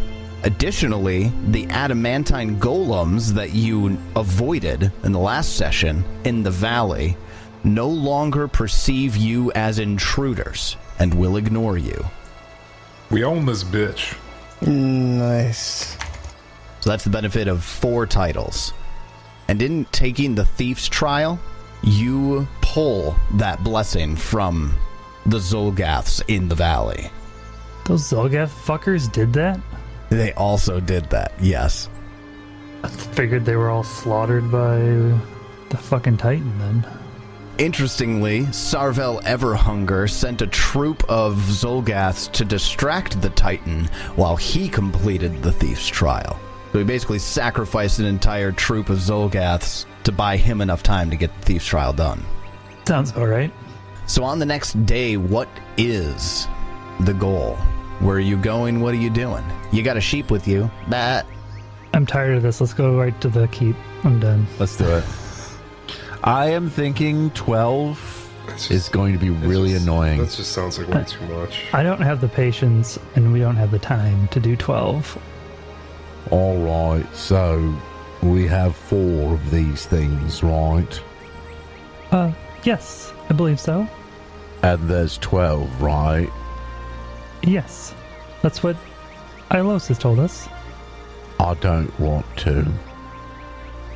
Additionally, the adamantine golems that you avoided in the last session in the valley no longer perceive you as intruders and will ignore you. We own this bitch. Nice. So that's the benefit of 4 titles. And in taking the thief's trial, you pull that blessing from the Zolgaths in the valley. Those Zolgath fuckers did that? They also did that, yes. I figured they were all slaughtered by the fucking Titan then. Interestingly, Sarvel Everhunger sent a troop of Zolgaths to distract the Titan while he completed the thief's trial. So he basically sacrificed an entire troop of Zolgaths to buy him enough time to get the thief's trial done. Sounds alright. So on the next day, what is the goal? Where are you going? What are you doing? You got a sheep with you. Bah. I'm tired of this. Let's go right to the keep. I'm done. Let's do it. I am thinking 12 is going to be really annoying. That just sounds like way too much. I don't have the patience, and we don't have the time to do 12. All right, so we have 4 of these things, right? Yes, I believe so. And there's 12, right? Yes, that's what Ilos has told us. I don't want to.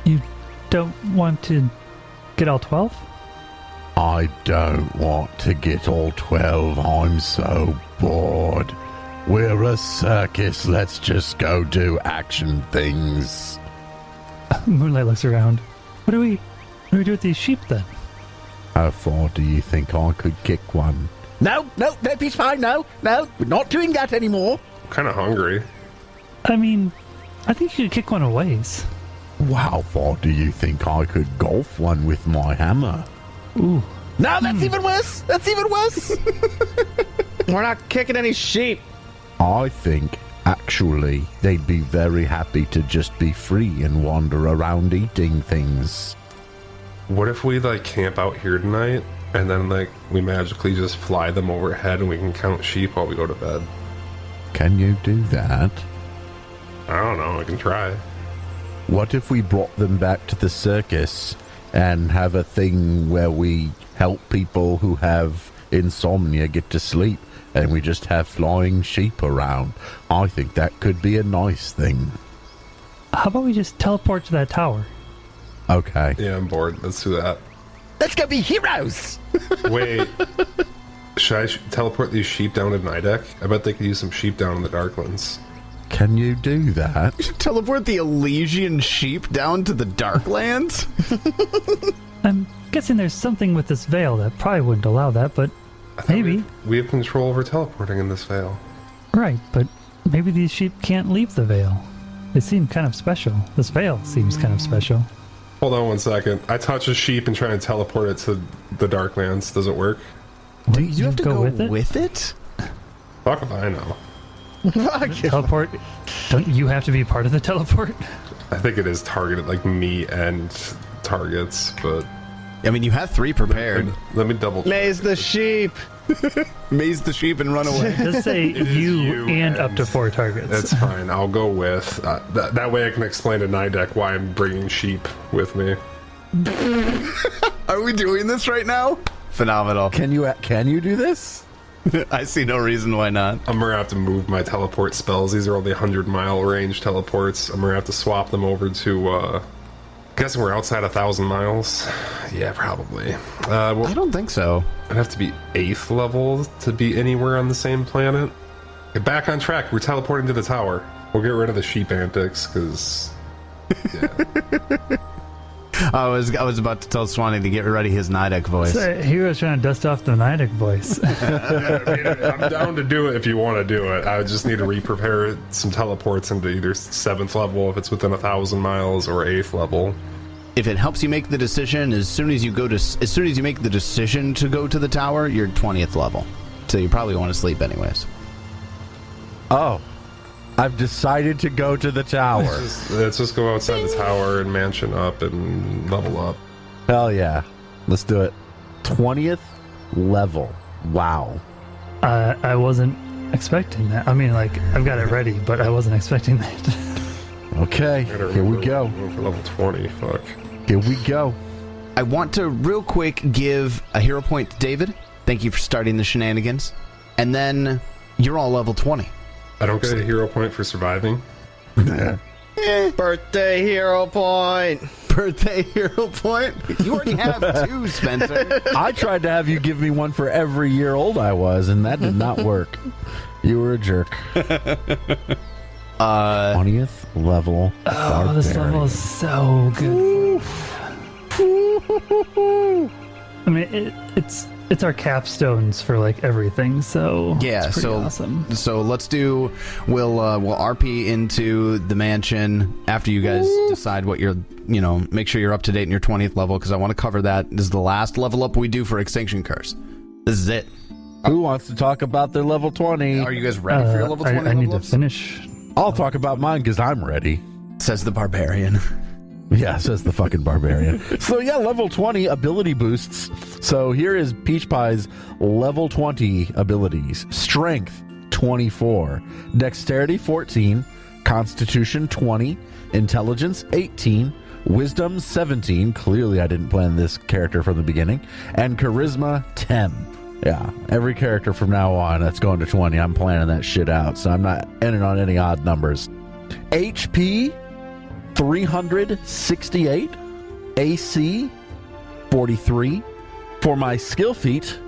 You don't want to get all 12? I don't want to get all 12. I'm so bored. We're a circus. Let's just go do action things. Moonlight looks around. What do we do with these sheep then? How far do you think I could kick one? No, that'd be fine. No, we're not doing that anymore. I'm kind of hungry. I mean, I think you could kick one a ways. How far do you think I could golf one with my hammer? Ooh. No, that's even worse. That's even worse. We're not kicking any sheep. I think, actually, they'd be very happy to just be free and wander around eating things. What if we like camp out here tonight and then like we magically just fly them overhead and we can count sheep while we go to bed? Can you do that? I don't know. I can try. What if we brought them back to the circus and have a thing where we help people who have insomnia get to sleep and we just have flying sheep around? I think that could be a nice thing. How about we just teleport to that tower? Okay. Yeah, I'm bored. Let's do that. Let's go be heroes. Wait. Should I teleport these sheep down to Nidek? I bet they could use some sheep down in the Darklands. Can you do that? Teleport the Elysian sheep down to the Darklands? I'm guessing there's something with this veil that probably wouldn't allow that, but maybe. We have control over teleporting in this veil. Right, but maybe these sheep can't leave the veil. They seem kind of special. This veil seems kind of special. Hold on 1 second. I touch a sheep and try and teleport it to the Darklands. Does it work? Do you have to go with it? Fuck if I know. Teleport? Don't you have to be part of the teleport? I think it is targeted like me and targets, but I mean, you have 3 prepared. let me double check. Maze the sheep. Maze the sheep and run away. Just say you and up to 4 targets. That's fine. I'll go with that way I can explain to Nidek why I'm bringing sheep with me. Are we doing this right now? Phenomenal. Can you do this? I see no reason why not. I'm gonna have to move my teleport spells. These are only 100-mile range teleports. I'm gonna have to swap them over to guessing we're outside 1,000 miles. Yeah, probably. Well, I don't think so. I'd have to be 8th level to be anywhere on the same planet. Get back on track. We're teleporting to the tower. We'll get rid of the sheep antics, because... Yeah. I was about to tell Swanee to get ready his Nidek voice. He was trying to dust off the Nidek voice. I mean, I'm down to do it if you want to do it. I just need to re-prepare some teleports into either 7th level if it's within 1,000 miles or 8th level. If it helps you make the decision, as soon as you make the decision to go to the tower, you're 20th level. So you probably want to sleep anyways. Oh, I've decided to go to the tower. Let's just go outside the tower and mansion up and level up. Hell yeah. Let's do it. 20th level. Wow. I wasn't expecting that. I mean, like, I've got it ready, but I wasn't expecting that. Okay, here we go. Going for level 20, fuck. Here we go. I want to real quick give a hero point to David. Thank you for starting the shenanigans. And then you're all level 20. I don't get a hero point for surviving. Birthday hero point. Birthday hero point? You already have 2, Spencer. I tried to have you give me one for every year old I was, and that did not work. You were a jerk. 20th level. Oh, this level is so good. I mean, it's our capstones for like everything. So yeah, it's pretty awesome. So let's do. We'll RP into the mansion after you guys decide what you're. Make sure you're up to date in your 20th level because I want to cover that. This is the last level up we do for Extinction Curse. This is it. Who wants to talk about their level 20? Are you guys ready for your level 20 I need to level ups? finish. I'll talk about mine because I'm ready. Says the barbarian. Yeah, says the fucking barbarian. So yeah, level 20 ability boosts. So here is Peach Pie's level 20 abilities. Strength 24, Dexterity 14, Constitution 20, Intelligence 18, Wisdom 17. Clearly I didn't plan this character from the beginning. And Charisma 10. Yeah, every character from now on that's going to 20, I'm planning that shit out. So I'm not ending on any odd numbers. HP 368, AC 43. For my skill feat,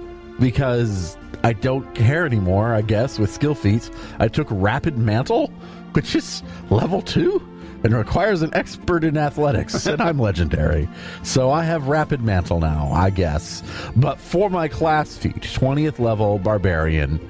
because I don't care anymore, I guess, with skill feats, I took Rapid Mantle, which is level 2 and requires an expert in athletics, and I'm legendary. So I have Rapid Mantle now, I guess. But for my class feat, 20th level Barbarian,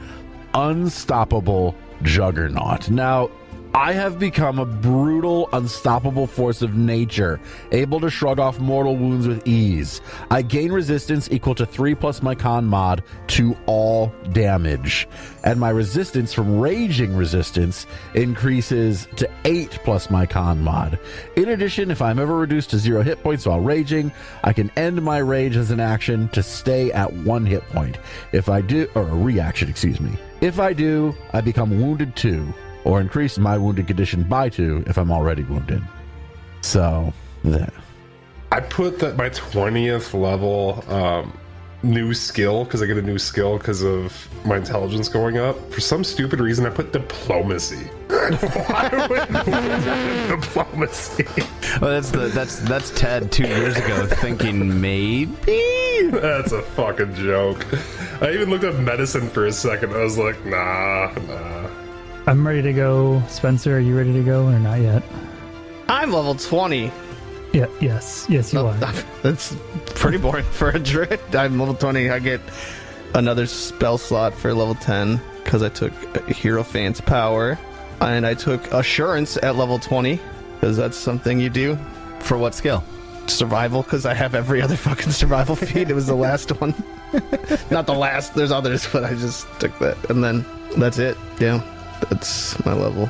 Unstoppable Juggernaut. Now, I have become a brutal, unstoppable force of nature, able to shrug off mortal wounds with ease. I gain resistance equal to 3 plus my con mod to all damage. And my resistance from raging resistance increases to 8 plus my con mod. In addition, if I'm ever reduced to 0 hit points while raging, I can end my rage as an action to stay at 1 hit point. If I do, or a reaction, excuse me. If I do, I become wounded 2. Or increase my wounded condition by 2 if I'm already wounded. So, that. I put that my 20th level new skill, because I get a new skill because of my intelligence going up. For some stupid reason, I put diplomacy. Why would diplomacy? Well, that's Ted 2 years ago thinking maybe. That's a fucking joke. I even looked up medicine for a second. I was like, nah. I'm ready to go. Spencer, are you ready to go or not yet? I'm level 20. Yeah, yes, you are. That's pretty boring for a druid. I'm level 20. I get another spell slot for level 10 because I took Hierophant's Power. And I took Assurance at level 20 because that's something you do. For what skill? Survival, because I have every other fucking survival feat. It was the last one. Not the last. There's others, but I just took that. And then that's it. Yeah. That's my level.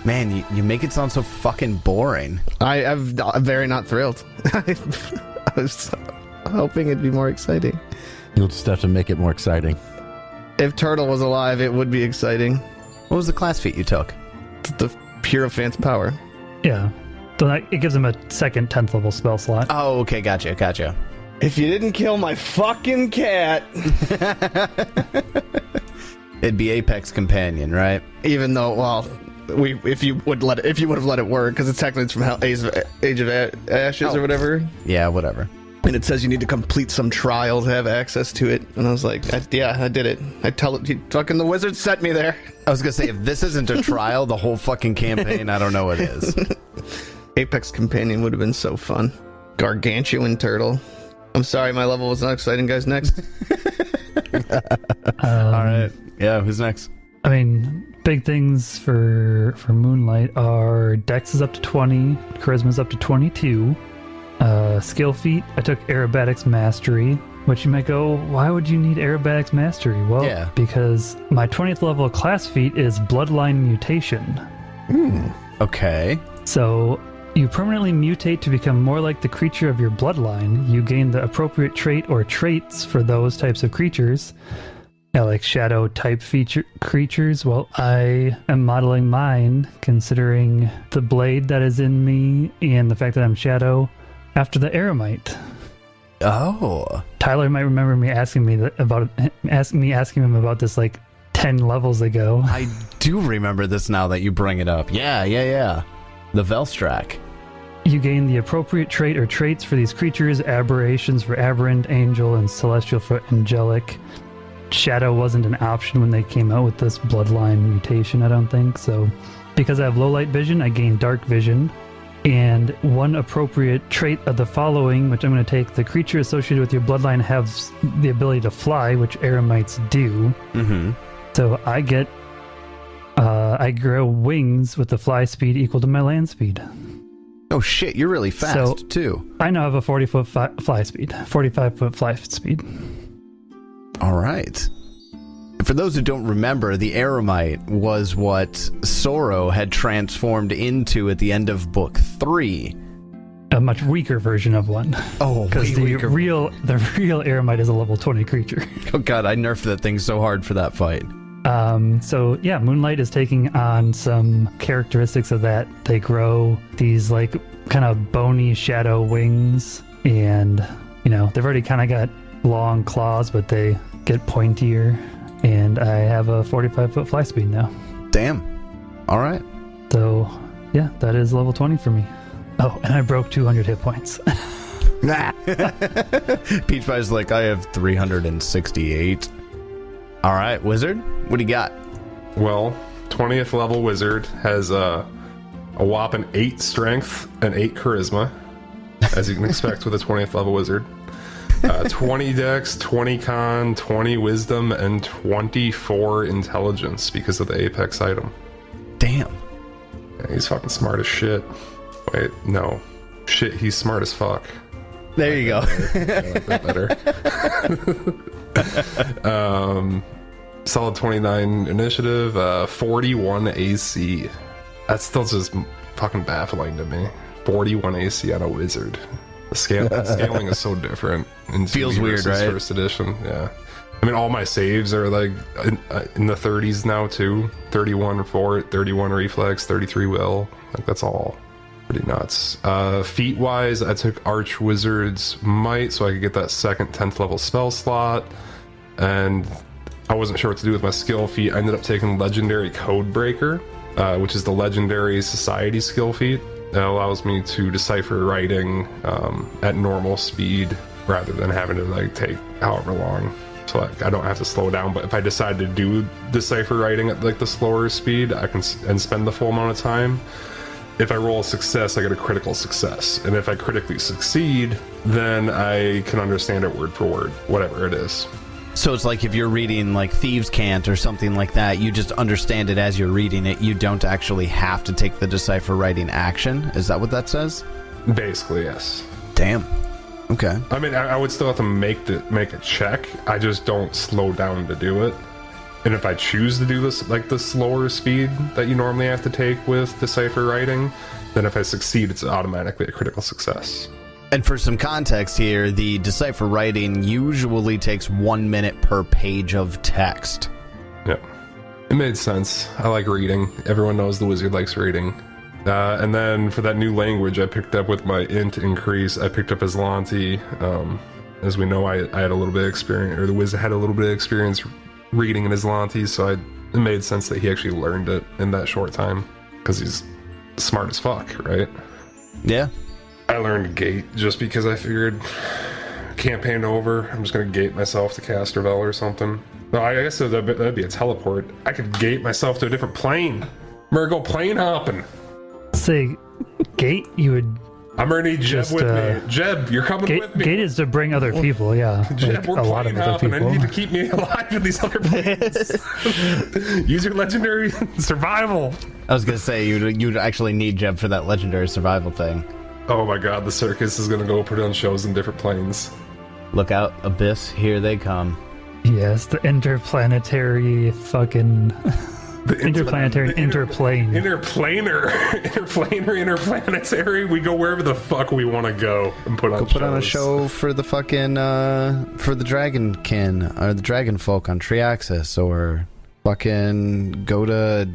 Man, you make it sound so fucking boring. I'm very not thrilled. I was hoping it'd be more exciting. You'll just have to make it more exciting. If Turtle was alive, it would be exciting. What was the class feat you took? The Hierophant's Power. Yeah. So it gives him a second 10th level spell slot. Oh, okay, gotcha. If you didn't kill my fucking cat... It'd be Apex Companion, right? Even though, well, if you would have let it work, because it's technically from Age of Ashes or whatever. Yeah, whatever. And it says you need to complete some trial to have access to it. And I was like, I did it. Fucking the wizard sent me there. I was gonna say, if this isn't a trial, the whole fucking campaign, I don't know what is. Apex Companion would have been so fun. Gargantuan Turtle. I'm sorry, my level was not exciting, guys. Next. All right. Yeah, who's next? I mean, big things for Moonlight are Dex is up to 20, Charisma's up to 22. Skill feat, I took Aerobatics Mastery, which you might go, why would you need Aerobatics Mastery? Well, yeah. Because my 20th level class feat is Bloodline Mutation. Okay. So you permanently mutate to become more like the creature of your bloodline. You gain the appropriate trait or traits for those types of creatures. Yeah, like shadow type creatures. Well, I am modeling mine considering the blade that is in me and the fact that I'm shadow after the Eremite. Oh. Tyler might remember me asking him about this like 10 levels ago. I do remember this now that you bring it up. Yeah. The Velstrak. You gain the appropriate trait or traits for these creatures. Aberrations for Aberrant, Angel, and Celestial for Angelic. Shadow wasn't an option when they came out with this bloodline mutation, I don't think. So because I have low light vision, I gain dark vision. And one appropriate trait of the following, which I'm going to take, the creature associated with your bloodline has the ability to fly, which Eremites do. Mm-hmm. So I get, I grow wings with the fly speed equal to my land speed. Oh shit, you're really fast too. I now have a 40-foot fly speed, 45-foot fly speed. All right. For those who don't remember, the Eremite was what Soro had transformed into at the end of Book 3. A much weaker version of one. Oh, because the real Eremite is a level 20 creature. Oh god, I nerfed that thing so hard for that fight. So yeah, Moonlight is taking on some characteristics of that. They grow these like kind of bony shadow wings, and they've already kind of got long claws, but they get pointier. And I have a 45-foot fly speed now. Damn. All right. So yeah, that is level 20 for me. Oh, and I broke 200 hit points. Peach Pie's like, I have 368. All right, Wizard, what do you got? Well, 20th level Wizard has a whopping 8 strength and 8 charisma, as you can expect with a 20th level Wizard. 20 dex, 20 con, 20 wisdom, and 24 intelligence because of the apex item. Damn. Yeah, he's fucking smart as shit. Wait, no. Shit, he's smart as fuck. There you go. I like that better. Solid 29 initiative, 41 AC. That's still just fucking baffling to me. 41 AC on a wizard. The scaling is so different. Feels weird, right? First edition, yeah. I mean, all my saves are like in the 30s now too. 31 fort, 31 reflex, 33 will. Like that's all pretty nuts. Feat wise, I took Arch Wizard's Might so I could get that second 10th level spell slot, and I wasn't sure what to do with my skill feat. I ended up taking Legendary Codebreaker, which is the Legendary Society skill feat. That allows me to decipher writing at normal speed rather than having to like take however long. So like, I don't have to slow down. But if I decide to do decipher writing at like the slower speed, I can and spend the full amount of time. If I roll a success, I get a critical success, and if I critically succeed, then I can understand it word for word, whatever it is. So it's like if you're reading like Thieves Can't or something like that, you just understand it as you're reading it. You don't actually have to take the decipher writing action. Is that what that says? Basically, yes. Damn. Okay. I mean, I would still have to make a check. I just don't slow down to do it. And if I choose to do this, like the slower speed that you normally have to take with decipher writing, then if I succeed, it's automatically a critical success. And for some context here, the decipher writing usually takes 1 minute per page of text. Yep. It made sense. I like reading. Everyone knows the wizard likes reading. And then for that new language I picked up with my int increase, I picked up Aslanti. As we know, I had a little bit of experience, or the wizard had a little bit of experience reading in Aslanti, so it made sense that he actually learned it in that short time, because he's smart as fuck, right? Yeah. I learned Gate just because I figured campaign over, I'm just going to gate myself to Castervel or something. No, I guess that'd be a teleport. I could gate myself to a different plane. I'm going to go plane hopping. Say, Gate, you would... I'm going to need Jeb with me. Jeb, you're coming with me. Gate is to bring other people, yeah. Jeb, we're plane hopping. I need to keep me alive in these other planes. Use your legendary survival. I was going to say, you'd actually need Jeb for that legendary survival thing. Oh my god, the circus is gonna go put on shows in different planes. Look out, Abyss, here they come. Yes, the interplanetary fucking... interplanetary interplane. Interplanetary. We go wherever the fuck we want to go and put on shows. Put on a show for the fucking, for the Dragonkin, or the Dragon Folk on Triaxis, or fucking go to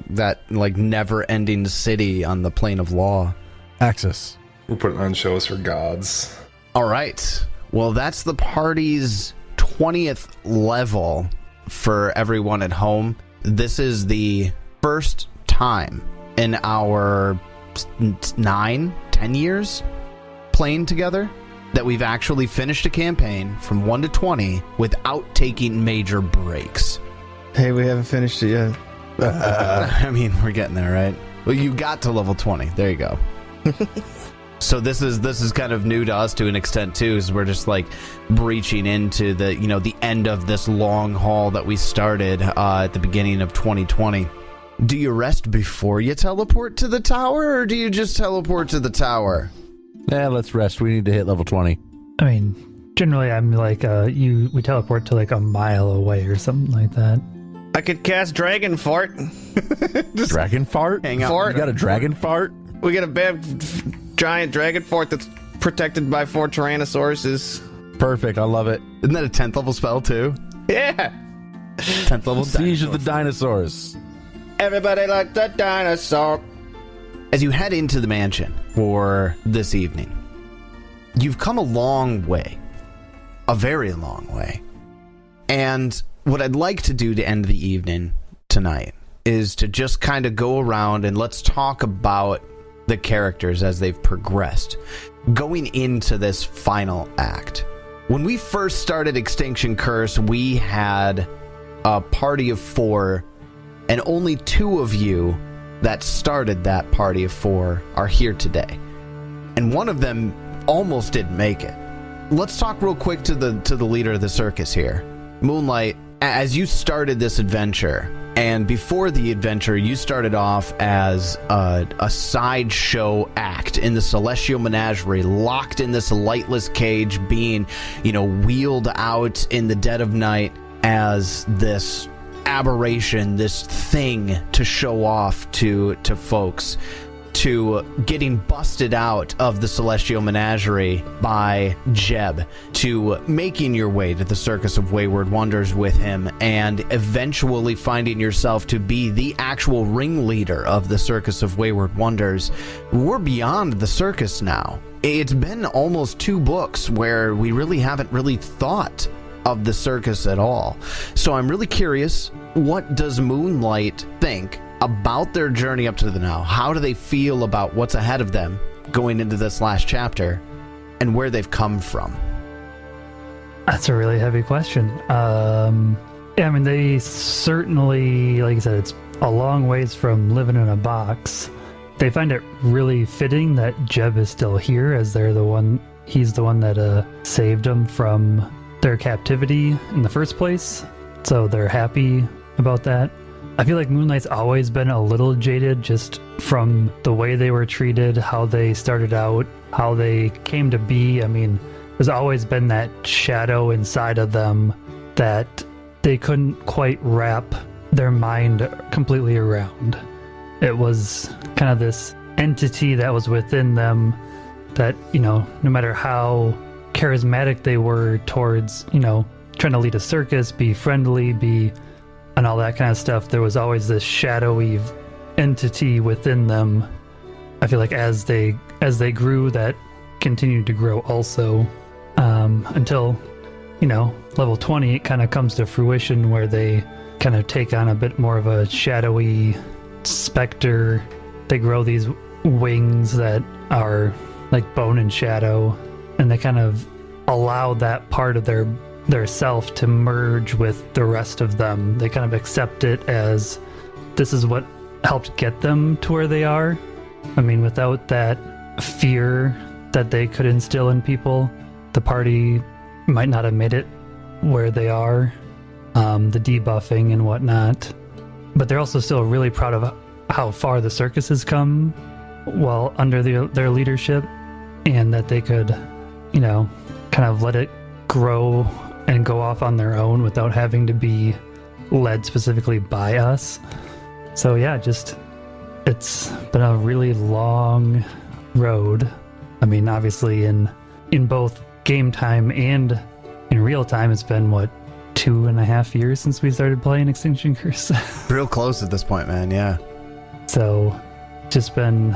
that, like, never-ending city on the Plane of Law. Axis. We're putting on shows for gods. All right. Well, that's the party's 20th level for everyone at home. This is the first time in our 9-10 years playing together that we've actually finished a campaign from 1 to 20 without taking major breaks. Hey, we haven't finished it yet. I mean, we're getting there, right? Well, you got to level 20. There you go. So this is kind of new to us to an extent too, is we're just like breaching into the, you know, the end of this long haul that we started at the beginning of 2020. Do you rest before you teleport to the tower, or do you just teleport to the tower? Yeah, let's rest. We need to hit level 20. I mean, Generally, I'm like, we teleport to like a mile away or something like that. I could cast Dragon Fart. Dragon fart? Hang on. Fart. You got a dragon fart? We get a big, giant Dragon Fart that's protected by 4 Tyrannosauruses. Perfect. I love it. Isn't that a 10th level spell too? Yeah. 10th level Siege dinosaur. of the dinosaurs. Everybody likes the dinosaur. As you head into the mansion for this evening, you've come a long way. A very long way. And what I'd like to do to end the evening tonight is to just kind of go around and let's talk about the characters as they've progressed going into this final act. When we first started Extinction Curse, we had a party of 4, and only 2 of you that started that party of 4 are here today. And one of them almost didn't make it. Let's talk real quick to the leader of the circus here. Moonlight, as you started this adventure, and before the adventure, you started off as a sideshow act in the Celestial Menagerie, locked in this lightless cage, being, wheeled out in the dead of night as this aberration, this thing to show off to folks, to getting busted out of the Celestial Menagerie by Jeb, to making your way to the Circus of Wayward Wonders with him, and eventually finding yourself to be the actual ringleader of the Circus of Wayward Wonders. We're beyond the circus now. It's been almost 2 books where we really haven't really thought of the circus at all. So I'm really curious, what does Moonlight think about their journey up to the now? How do they feel about what's ahead of them going into this last chapter and where they've come from? That's a really heavy question. They certainly, like I said, it's a long ways from living in a box. They find it really fitting that Jeb is still here, as he's the one that saved them from their captivity in the first place. So they're happy about that. I feel like Moonlight's always been a little jaded just from the way they were treated, how they started out, how they came to be. There's always been that shadow inside of them that they couldn't quite wrap their mind completely around. It was kind of this entity that was within them that, no matter how charismatic they were towards, trying to lead a circus, be friendly, and all that kind of stuff, there was always this shadowy entity within them. I feel like as they grew, that continued to grow also, until level 20 it kind of comes to fruition, where they kind of take on a bit more of a shadowy specter. They grow these wings that are like bone and shadow, and they kind of allow that part of their self to merge with the rest of them. They kind of accept it as this is what helped get them to where they are. Without that fear that they could instill in people, the party might not have made it where they are, the debuffing and whatnot. But they're also still really proud of how far the circus has come while under their leadership, and that they could, kind of let it grow and go off on their own without having to be led specifically by us. So yeah, it's been a really long road. Obviously in both game time and in real time, it's been 2.5 years since we started playing Extinction Curse. Real close at this point, man. Yeah. So just been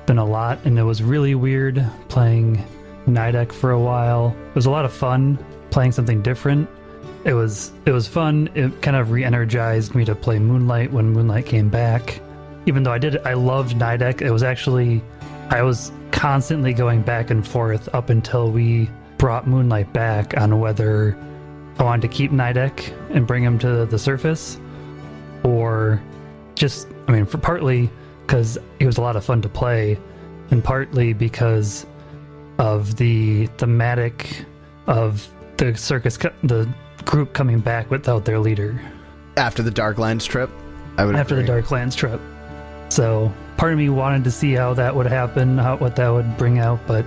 a lot, and it was really weird playing Nidec for a while. It was a lot of fun playing something different. It was fun. It kind of re-energized me to play Moonlight when Moonlight came back. Even though I loved Nidec, it was actually, I was constantly going back and forth up until we brought Moonlight back on whether I wanted to keep Nidec and bring him to the surface, or just, for partly because he was a lot of fun to play, and partly because of the thematic of the circus, the group coming back without their leader. After the Darklands trip? After the Darklands trip. So part of me wanted to see how that would happen, what that would bring out, but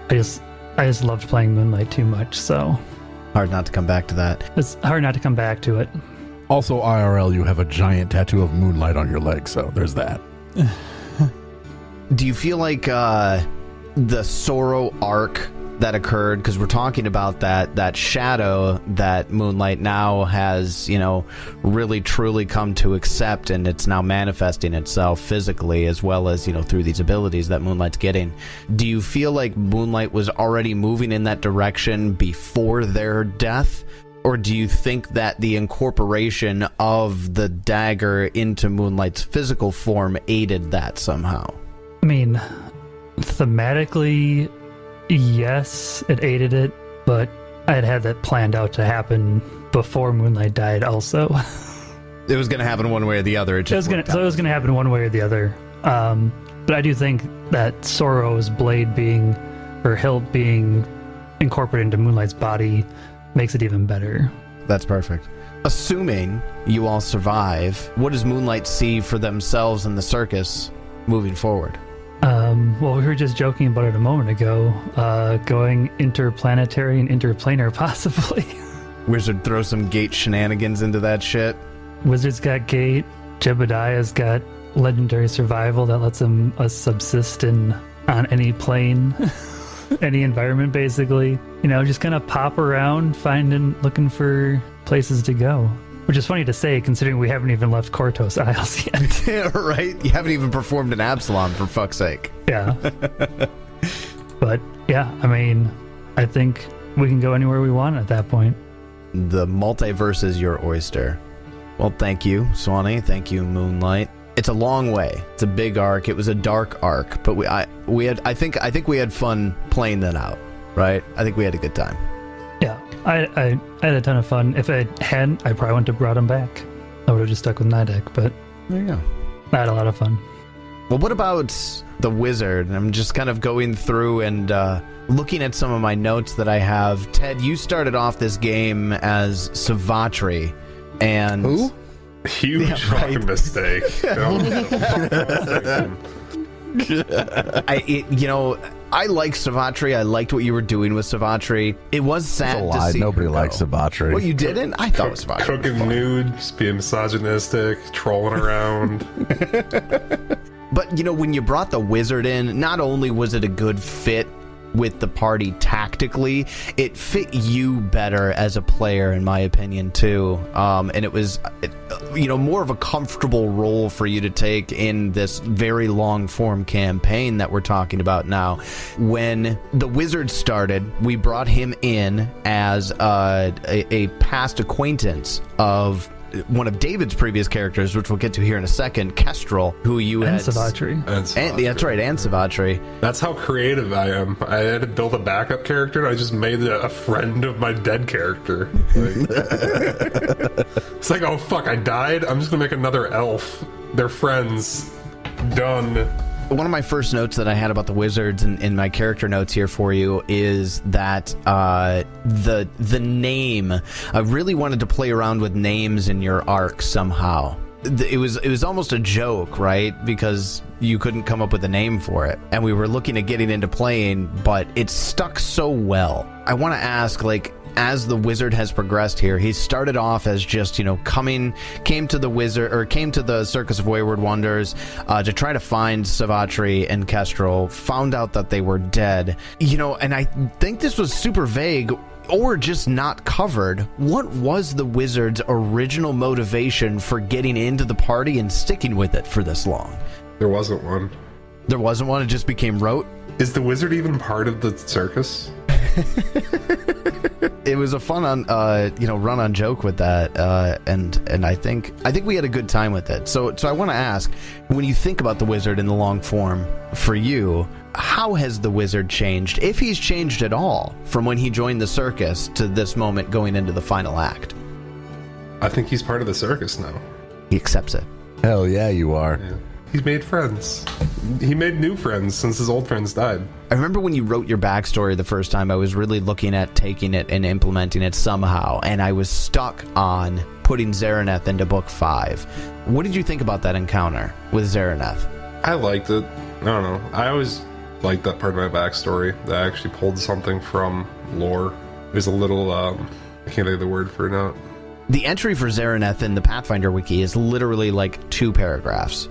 I just I just loved playing Moonlight too much, so Hard not to come back to that. it's hard not to come back to it. Also, IRL, you have a giant tattoo of moonlight on your leg, so there's that. Do you feel like the sorrow arc that occurred, because we're talking about that shadow that Moonlight now has, really truly come to accept, and it's now manifesting itself physically as well as, through these abilities that Moonlight's getting. Do you feel like Moonlight was already moving in that direction before their death? Or do you think that the incorporation of the dagger into Moonlight's physical form aided that somehow? I mean, thematically, yes, it aided it, but I had that planned out to happen before Moonlight died also. It was going to happen one way or the other. It was going to happen one way or the other. But I do think that Sorrow's blade being, or hilt being incorporated into Moonlight's body makes it even better. That's perfect. Assuming you all survive, what does Moonlight see for themselves in the circus moving forward? Well, we were just joking about it a moment ago, going interplanetary and interplanar possibly. Wizard throw some gate shenanigans into that shit. Wizard's got gate, Jebediah's got legendary survival that lets him subsist on any plane, any environment basically. Just kind of pop around, looking for places to go. Which is funny to say, considering we haven't even left Kortos Isles yet. Yeah, right? You haven't even performed an Absalom, for fuck's sake. Yeah. But, yeah, I think we can go anywhere we want at that point. The multiverse is your oyster. Well, thank you, Swanee. Thank you, Moonlight. It's a long way. It's a big arc. It was a dark arc, but I think we had fun playing that out, right? I think we had a good time. Yeah, I had a ton of fun. If I hadn't, I probably wouldn't have brought him back. I would have just stuck with Nidek, but there you go. I had a lot of fun. Well, what about the wizard? I'm just kind of going through and looking at some of my notes that I have. Ted, you started off this game as Savatri, and... Who? Huge fucking mistake. I like Savatri. I liked what you were doing with Savatri. It was sad That's a lie. to see. Nobody likes Savatri. Well, you didn't? I thought it was Savatri. Cooking nudes, being misogynistic, trolling around. But, when you brought the wizard in, not only was it a good fit with the party tactically, it fit you better as a player, in my opinion, too. And it was, more of a comfortable role for you to take in this very long-form campaign that we're talking about now. When the wizard started, we brought him in as a past acquaintance of one of David's previous characters, which we'll get to here in a second, Kestrel, who you and had... Savatri. And that's right, and Savatri. That's how creative I am. I had to build a backup character, and I just made a friend of my dead character. It's like, oh fuck, I died? I'm just gonna make another elf. They're friends. Done. One of my first notes that I had about the wizards in my character notes here for you is that the name. I really wanted to play around with names in your arc somehow. It was almost a joke, right? Because you couldn't come up with a name for it, and we were looking at getting into playing, but it stuck so well. I want to ask, as the wizard has progressed here, he started off as just, came to the Circus of Wayward Wonders to try to find Savatri and Kestrel, found out that they were dead, and I think this was super vague or just not covered. What was the wizard's original motivation for getting into the party and sticking with it for this long? There wasn't one. There wasn't one? It just became rote? Is the wizard even part of the circus? It was a fun run on joke with that, and I think we had a good time with it. So I want to ask, when you think about the wizard in the long form, for you, how has the wizard changed, if he's changed at all, from when he joined the circus to this moment going into the final act? I think he's part of the circus now. He accepts it. Hell yeah, you are. Yeah. He's made friends. He made new friends since his old friends died. I remember when you wrote your backstory the first time, I was really looking at taking it and implementing it somehow, and I was stuck on putting Zaraneth into book 5. What did you think about that encounter with Zaraneth? I liked it. I don't know. I always like that part of my backstory. That I actually pulled something from lore. There's a little, I can't think of the word for it now. The entry for Zaraneth in the Pathfinder wiki is literally like 2 paragraphs.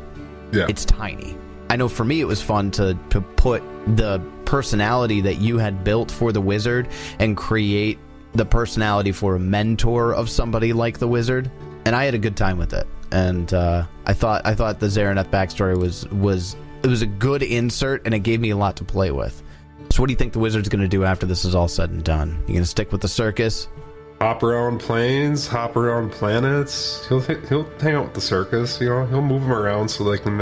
Yeah. It's tiny. I know for me it was fun to put the personality that you had built for the wizard and create the personality for a mentor of somebody like the wizard, and I had a good time with it. And I thought the Zaraneth backstory was a good insert, and it gave me a lot to play with. So what do you think the wizard's going to do after this is all said and done? You going to stick with the circus? Hop around planes, hop around planets. He'll hang out with the circus. You know, he'll move them around so they can.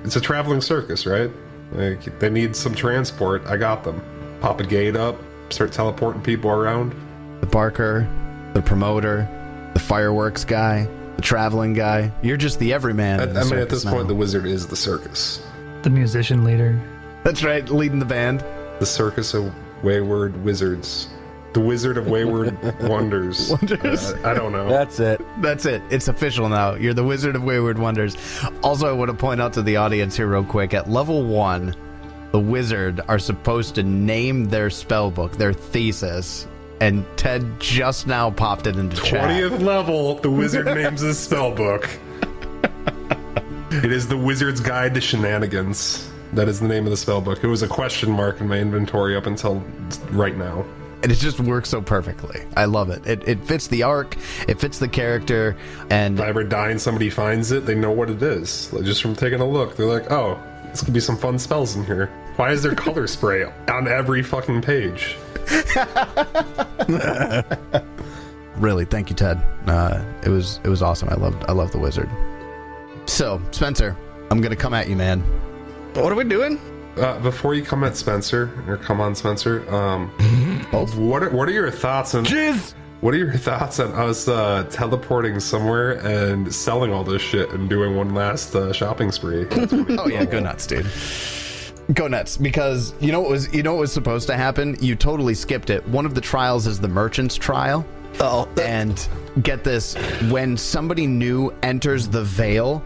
It's a traveling circus, right? Like, they need some transport. I got them. Pop a gate up, start teleporting people around. The barker, the promoter, the fireworks guy, the traveling guy. You're just the everyman. At this point, the wizard is the circus. The musician leader. That's right, leading the band. The circus of wayward wizards. The Wizard of Wayward Wonders. I don't know. That's it. That's it. It's official now. You're the Wizard of Wayward Wonders. Also, I want to point out to the audience here real quick, at level 1, the wizard are supposed to name their spellbook, their thesis, and Ted just now popped it into chat. 20th level, the wizard names his spellbook. It is the Wizard's Guide to Shenanigans. That is the name of the spellbook. It was a question mark in my inventory up until right now. And it just works so perfectly. I love it. It fits the arc, it fits the character, and... If I ever die and somebody finds it, they know what it is. Like, just from taking a look, they're like, oh, this could be some fun spells in here. Why is there color spray on every fucking page? Really, thank you, Ted. It was awesome. I loved the wizard. So, Spencer, I'm gonna come at you, man. What are we doing? Before you come at Spencer, or come on Spencer, what are your thoughts on... Jizz! What are your thoughts on us teleporting somewhere and selling all this shit and doing one last shopping spree? Oh yeah, go nuts, dude. Go nuts, because you know what was supposed to happen? You totally skipped it. One of the trials is the merchant's trial. Oh, And get this, when somebody new enters the veil,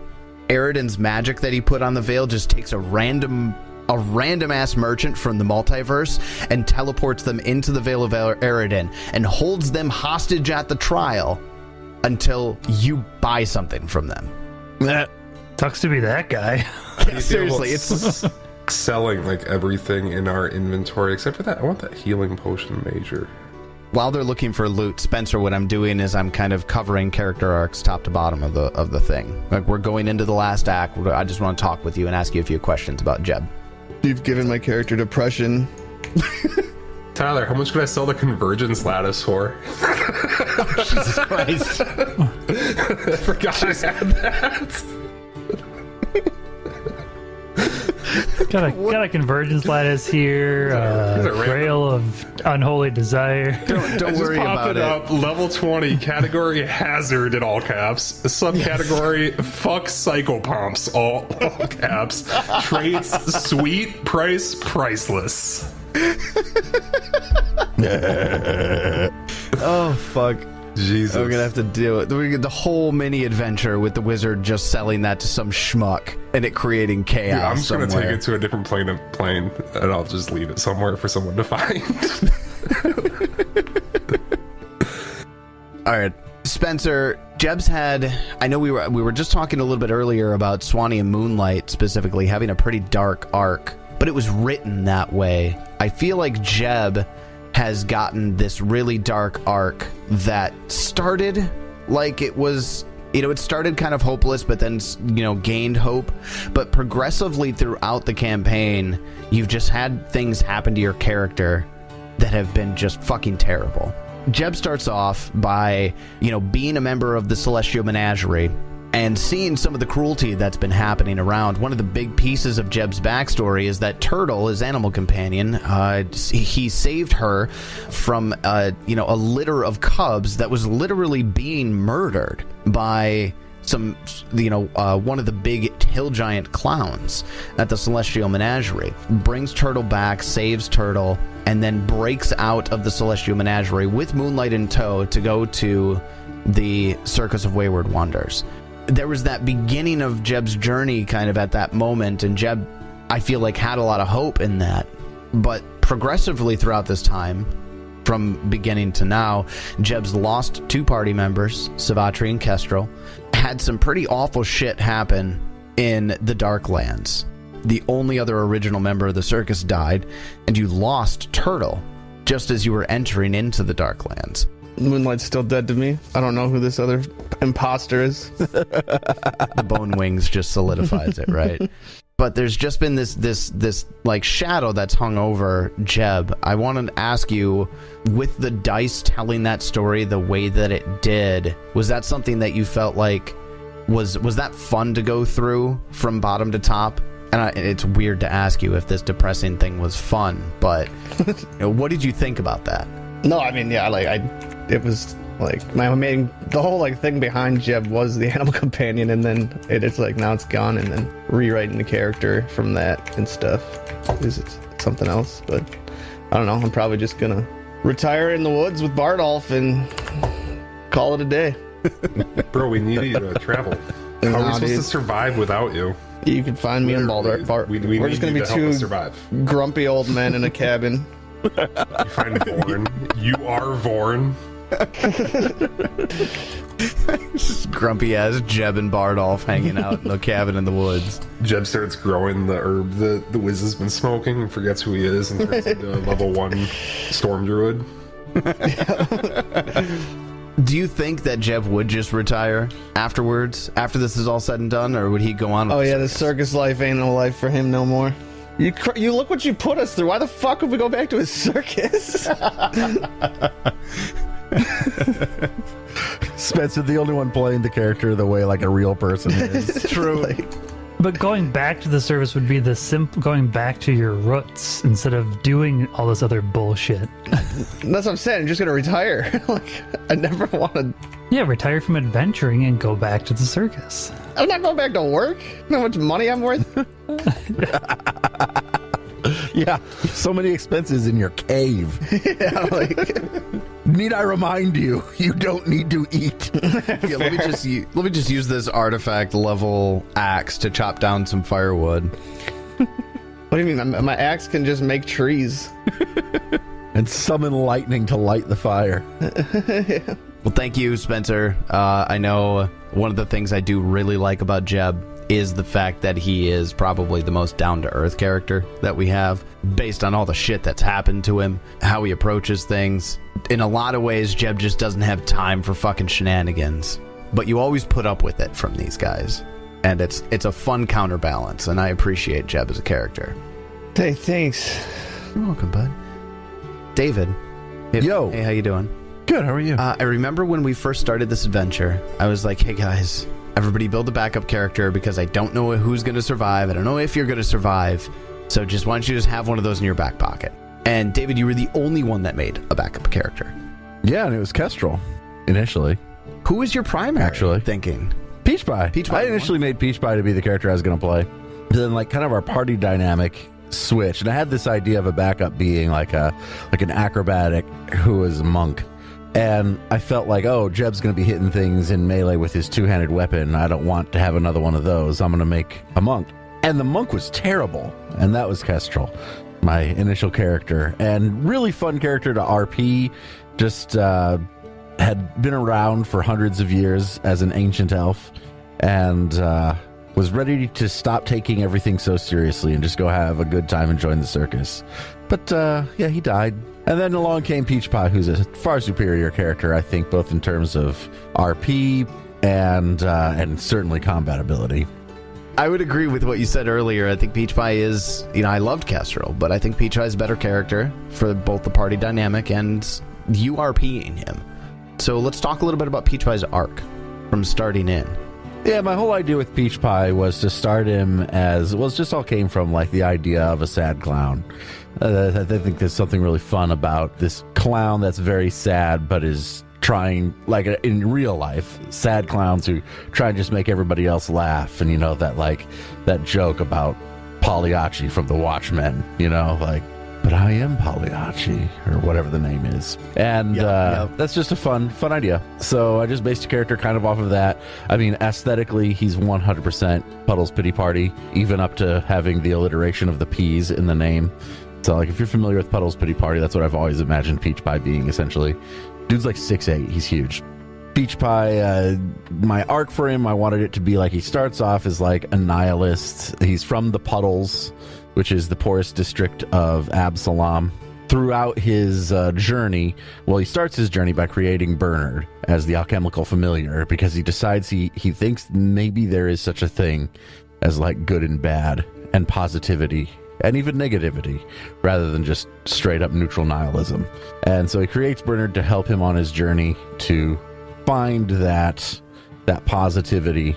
Eridan's magic that he put on the veil just takes a random ass merchant from the multiverse and teleports them into the Veil of Eridan and holds them hostage at the trial until you buy something from them. Sucks to be that guy. Seriously, it's selling like everything in our inventory except for that. I want that healing potion major. while they're looking for loot, Spencer, what I'm doing is I'm kind of covering character arcs top to bottom of the thing. Like, we're going into the last act. I just want to talk with you and ask you a few questions about Jeb. You've given my character depression. Tyler, how much could I sell the convergence lattice for? Jesus Christ. I forgot I had that. Got a convergence lattice here. Grail of unholy desire. Don't worry about it. Up, level 20, category hazard in all caps. Subcategory fuck psychopomps, all caps. Traits sweet, price priceless. Oh, fuck. Jesus. We're gonna have to do it. We're gonna get the whole mini adventure with the wizard just selling that to some schmuck and it creating chaos. Yeah, I'm just somewhere. gonna take it to a different plane and I'll just leave it somewhere for someone to find. All right, Spencer. Jeb's had. I know we were just talking a little bit earlier about Swanee and Moonlight specifically having a pretty dark arc, but it was written that way. I feel like Jeb has gotten this really dark arc that started like it was, it started kind of hopeless, but then, gained hope. But progressively throughout the campaign, you've just had things happen to your character that have been just fucking terrible. Jeb starts off by, being a member of the Celestial Menagerie and seeing some of the cruelty that's been happening around. One of the big pieces of Jeb's backstory is that Turtle, his animal companion, he saved her from, a litter of cubs that was literally being murdered by some, one of the big hill giant clowns at the Celestial Menagerie. Brings Turtle back, saves Turtle, and then breaks out of the Celestial Menagerie with Moonlight in tow to go to the Circus of Wayward Wonders. There was that beginning of Jeb's journey kind of at that moment, and Jeb I feel like had a lot of hope in that. But progressively throughout this time, from beginning to now, Jeb's lost 2 party members, Savatri and Kestrel, had some pretty awful shit happen in the Darklands. The only other original member of the circus died, and you lost Turtle just as you were entering into the Darklands. Moonlight's still dead to me. I don't know who this other imposter is. The bone wings just solidifies it, right? But there's just been this like shadow that's hung over Jeb. I wanted to ask you, with the dice telling that story the way that it did, was that something that you felt like was that fun to go through from bottom to top? And it's weird to ask you if this depressing thing was fun, but what did you think about that? No, I mean, yeah, like it was like my main, the whole like thing behind Jeb was the animal companion, and then it's like now it's gone, and then rewriting the character from that and stuff is something else. But I don't know. I'm probably just gonna retire in the woods with Bardolph and call it a day. Bro, we need you to travel. How are we supposed to survive without you? You can find me in Bardolph. We're just gonna be 2 grumpy old men in a cabin. You find Vorn. You are Vorn. Just grumpy ass Jeb and Bardolph hanging out in the cabin in the woods. Jeb starts growing the herb that the Wiz has been smoking and forgets who he is and turns into a level 1 storm druid. Do you think that Jeb would just retire afterwards, after this is all said and done, or would he go on with the circus life ain't no life for him no more. You look what you put us through. Why the fuck would we go back to his circus? Spencer, the only one playing the character the way like a real person is. True. But going back to the service would be going back to your roots instead of doing all this other bullshit. That's what I'm saying. I'm just gonna retire. Like, I never want to. Yeah, retire from adventuring and go back to the circus. I'm not going back to work. You know how much money I'm worth? Yeah, so many expenses in your cave. Yeah, like. Need I remind you, you don't need to eat. Yeah, let me just use this artifact level axe to chop down some firewood. What do you mean? My axe can just make trees. And summon lightning to light the fire. Yeah. Well, thank you, Spencer. I know one of the things I do really like about Jeb is the fact that he is probably the most down-to-earth character that we have, based on all the shit that's happened to him, how he approaches things. In a lot of ways, Jeb just doesn't have time for fucking shenanigans. But you always put up with it from these guys. And it's a fun counterbalance, and I appreciate Jeb as a character. Hey, thanks. You're welcome, bud. David. Yo. Hey, how you doing? Good, how are you? I remember when we first started this adventure, I was like, hey guys, everybody build a backup character because I don't know who's going to survive. I don't know if you're going to survive. So why don't you just have one of those in your back pocket? And David, you were the only one that made a backup character. Yeah, and it was Kestrel, initially. Who was your primary, actually thinking? Peach Pie. Peach Pie. I initially made Peach Pie to be the character I was going to play. Then, like, kind of our party dynamic switched, and I had this idea of a backup being like an acrobatic who was a monk. And I felt like, oh, Jeb's going to be hitting things in melee with his two-handed weapon. I don't want to have another one of those. I'm going to make a monk. And the monk was terrible. And that was Kestrel, my initial character. And really fun character to RP. Just had been around for hundreds of years as an ancient elf. And was ready to stop taking everything so seriously and just go have a good time and join the circus. But, yeah, he died. And then along came Peach Pie, who's a far superior character, I think, both in terms of RP and certainly combat ability. I would agree with what you said earlier. I think Peach Pie is, I loved Kestrel, but I think Peach Pie is a better character for both the party dynamic and you RPing him. So let's talk a little bit about Peach Pie's arc from starting in. Yeah, my whole idea with Peach Pie was to start him as, well, it just all came from like the idea of a sad clown. I think there's something really fun about this clown that's very sad, but is trying, like in real life, sad clowns who try and just make everybody else laugh. And, that joke about Pagliacci from The Watchmen, like but I am Pagliacci, or whatever the name is. And that's just a fun idea. So I just based a character kind of off of that. I mean, aesthetically, he's 100% Puddle's Pity Party, even up to having the alliteration of the P's in the name. So, like, if you're familiar with Puddle's Pity Party, that's what I've always imagined Peach Pie being, essentially. Dude's like 6'8", he's huge. Peach Pie, my arc for him, I wanted it to be like he starts off as like a nihilist. He's from the Puddles, which is the poorest district of Absalom. Throughout his journey, well, he starts his journey by creating Bernard as the alchemical familiar because he decides he thinks maybe there is such a thing as like good and bad and positivity and even negativity rather than just straight up neutral nihilism. And so he creates Bernard to help him on his journey to find that positivity.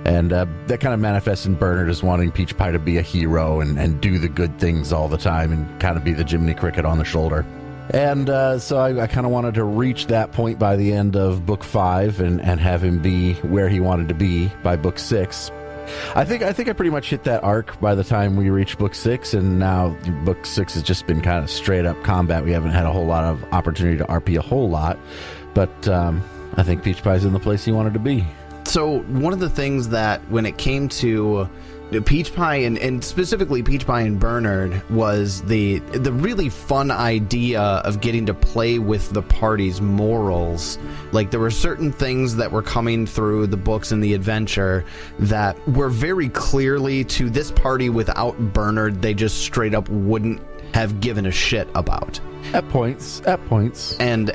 And that kind of manifests in Bernard as wanting Peach Pie to be a hero and do the good things all the time and kind of be the Jiminy Cricket on the shoulder. And so I kind of wanted to reach that point by the end of book 5 and have him be where he wanted to be by book 6. I think I pretty much hit that arc by the time we reached book 6, and now book 6 has just been kind of straight up combat. We haven't had a whole lot of opportunity to RP a whole lot, but I think Peach Pie's in the place he wanted to be. So one of the things that when it came to Peach Pie and specifically Peach Pie and Bernard was the really fun idea of getting to play with the party's morals. Like, there were certain things that were coming through the books and the adventure that were very clearly to this party without Bernard, they just straight up wouldn't have given a shit about. At points. And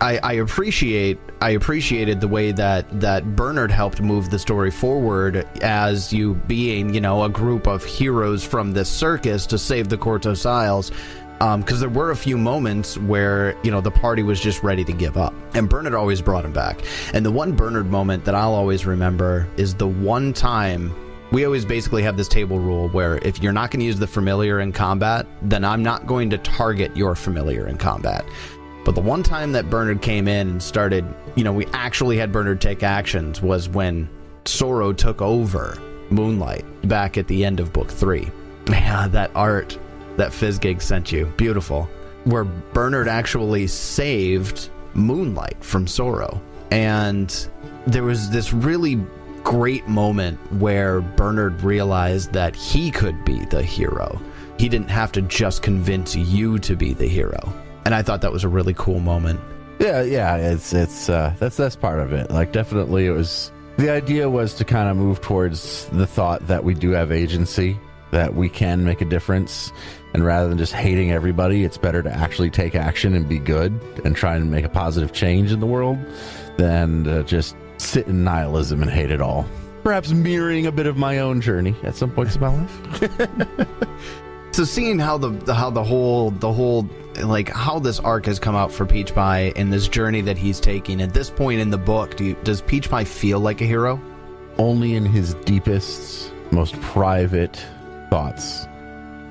I appreciated the way that Bernard helped move the story forward as you being, you know, a group of heroes from this circus to save the Cortos Isles. Because there were a few moments where, you know, the party was just ready to give up. And Bernard always brought him back. And the one Bernard moment that I'll always remember is the one time. We always basically have this table rule where if you're not going to use the familiar in combat, then I'm not going to target your familiar in combat. But the one time that Bernard came in and started, you know, we actually had Bernard take actions was when Sorrow took over Moonlight back at the end of book 3. Yeah, that art that Fizzgig sent you, beautiful. Where Bernard actually saved Moonlight from Sorrow. And there was this really great moment where Bernard realized that he could be the hero. He didn't have to just convince you to be the hero. And I thought that was a really cool moment. Yeah, it's that's part of it. Like, definitely it was, the idea was to kind of move towards the thought that we do have agency, that we can make a difference, and rather than just hating everybody, it's better to actually take action and be good and try and make a positive change in the world than just sit in nihilism and hate it all. Perhaps mirroring a bit of my own journey at some points in my life. So seeing how the whole like how this arc has come out for Peach Pie and this journey that he's taking at this point in the book, does Peach Pie feel like a hero? Only in his deepest, most private thoughts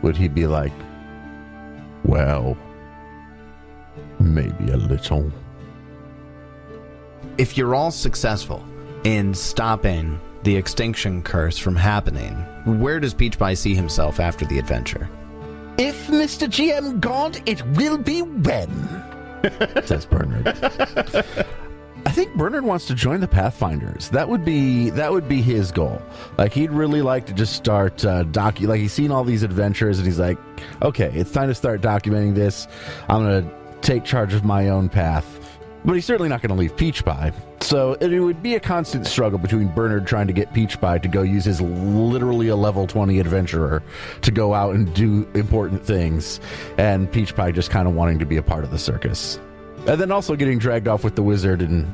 would he be like, well, maybe a little. If you're all successful in stopping the Extinction curse from happening, where does Peach Pie see himself after the adventure? If Mr. GM God, it will be when, says Bernard. I think Bernard wants to join the Pathfinders. That would be his goal. Like, he'd really like to just start like, he's seen all these adventures and he's like, okay, it's time to start documenting this. I'm going to take charge of my own path. But he's certainly not going to leave Peach Pie. So it would be a constant struggle between Bernard trying to get Peach Pie to go use his literally a level 20 adventurer to go out and do important things, and Peach Pie just kind of wanting to be a part of the circus. And then also getting dragged off with the wizard and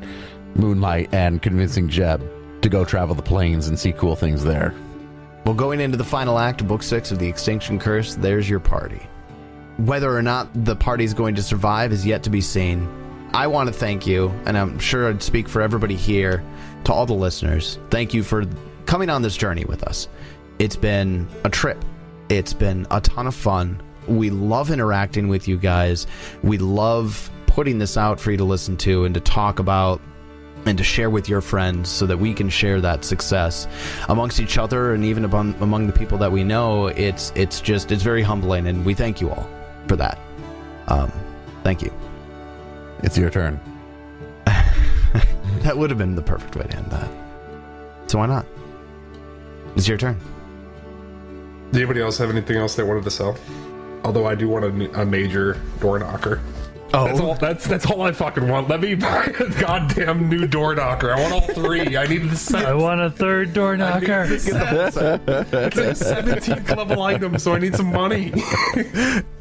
Moonlight and convincing Jeb to go travel the plains and see cool things there. Well, going into the final act of Book 6 of the Extinction Curse, there's your party. Whether or not the party's going to survive is yet to be seen. I want to thank you, and I'm sure I'd speak for everybody here, to all the listeners. Thank you for coming on this journey with us. It's been a trip. It's been a ton of fun. We love interacting with you guys. We love putting this out for you to listen to and to talk about and to share with your friends so that we can share that success amongst each other and even among the people that we know. It's very humbling, and we thank you all for that. Thank you. It's your turn. That would have been the perfect way to end that. So why not? It's your turn. Does anybody else have anything else they wanted to sell? Although I do want a major door knocker. Oh, That's all I fucking want. Let me buy a goddamn new door knocker. I want all three. I need the set. I want a third door knocker. It's a 17th level item, so I need some money.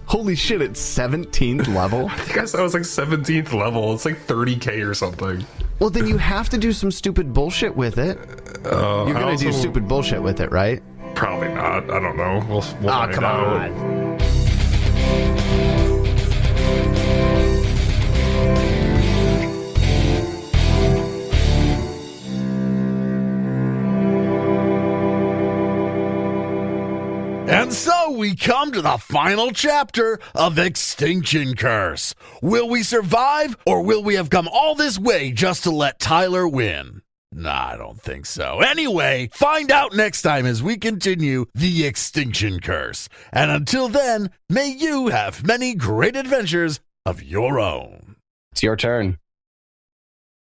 holy shit! It's 17th level. I think I said it was like 17th level. It's like 30K or something. Well, then you have to do some stupid bullshit with it. You're gonna do stupid bullshit with it, right? Probably not. I don't know. We'll find come out. on. And so we come to the final chapter of Extinction Curse. Will we survive, or will we have come all this way just to let Tyler win? Nah, I don't think so. Anyway, find out next time as we continue the Extinction Curse. And until then, may you have many great adventures of your own. It's your turn.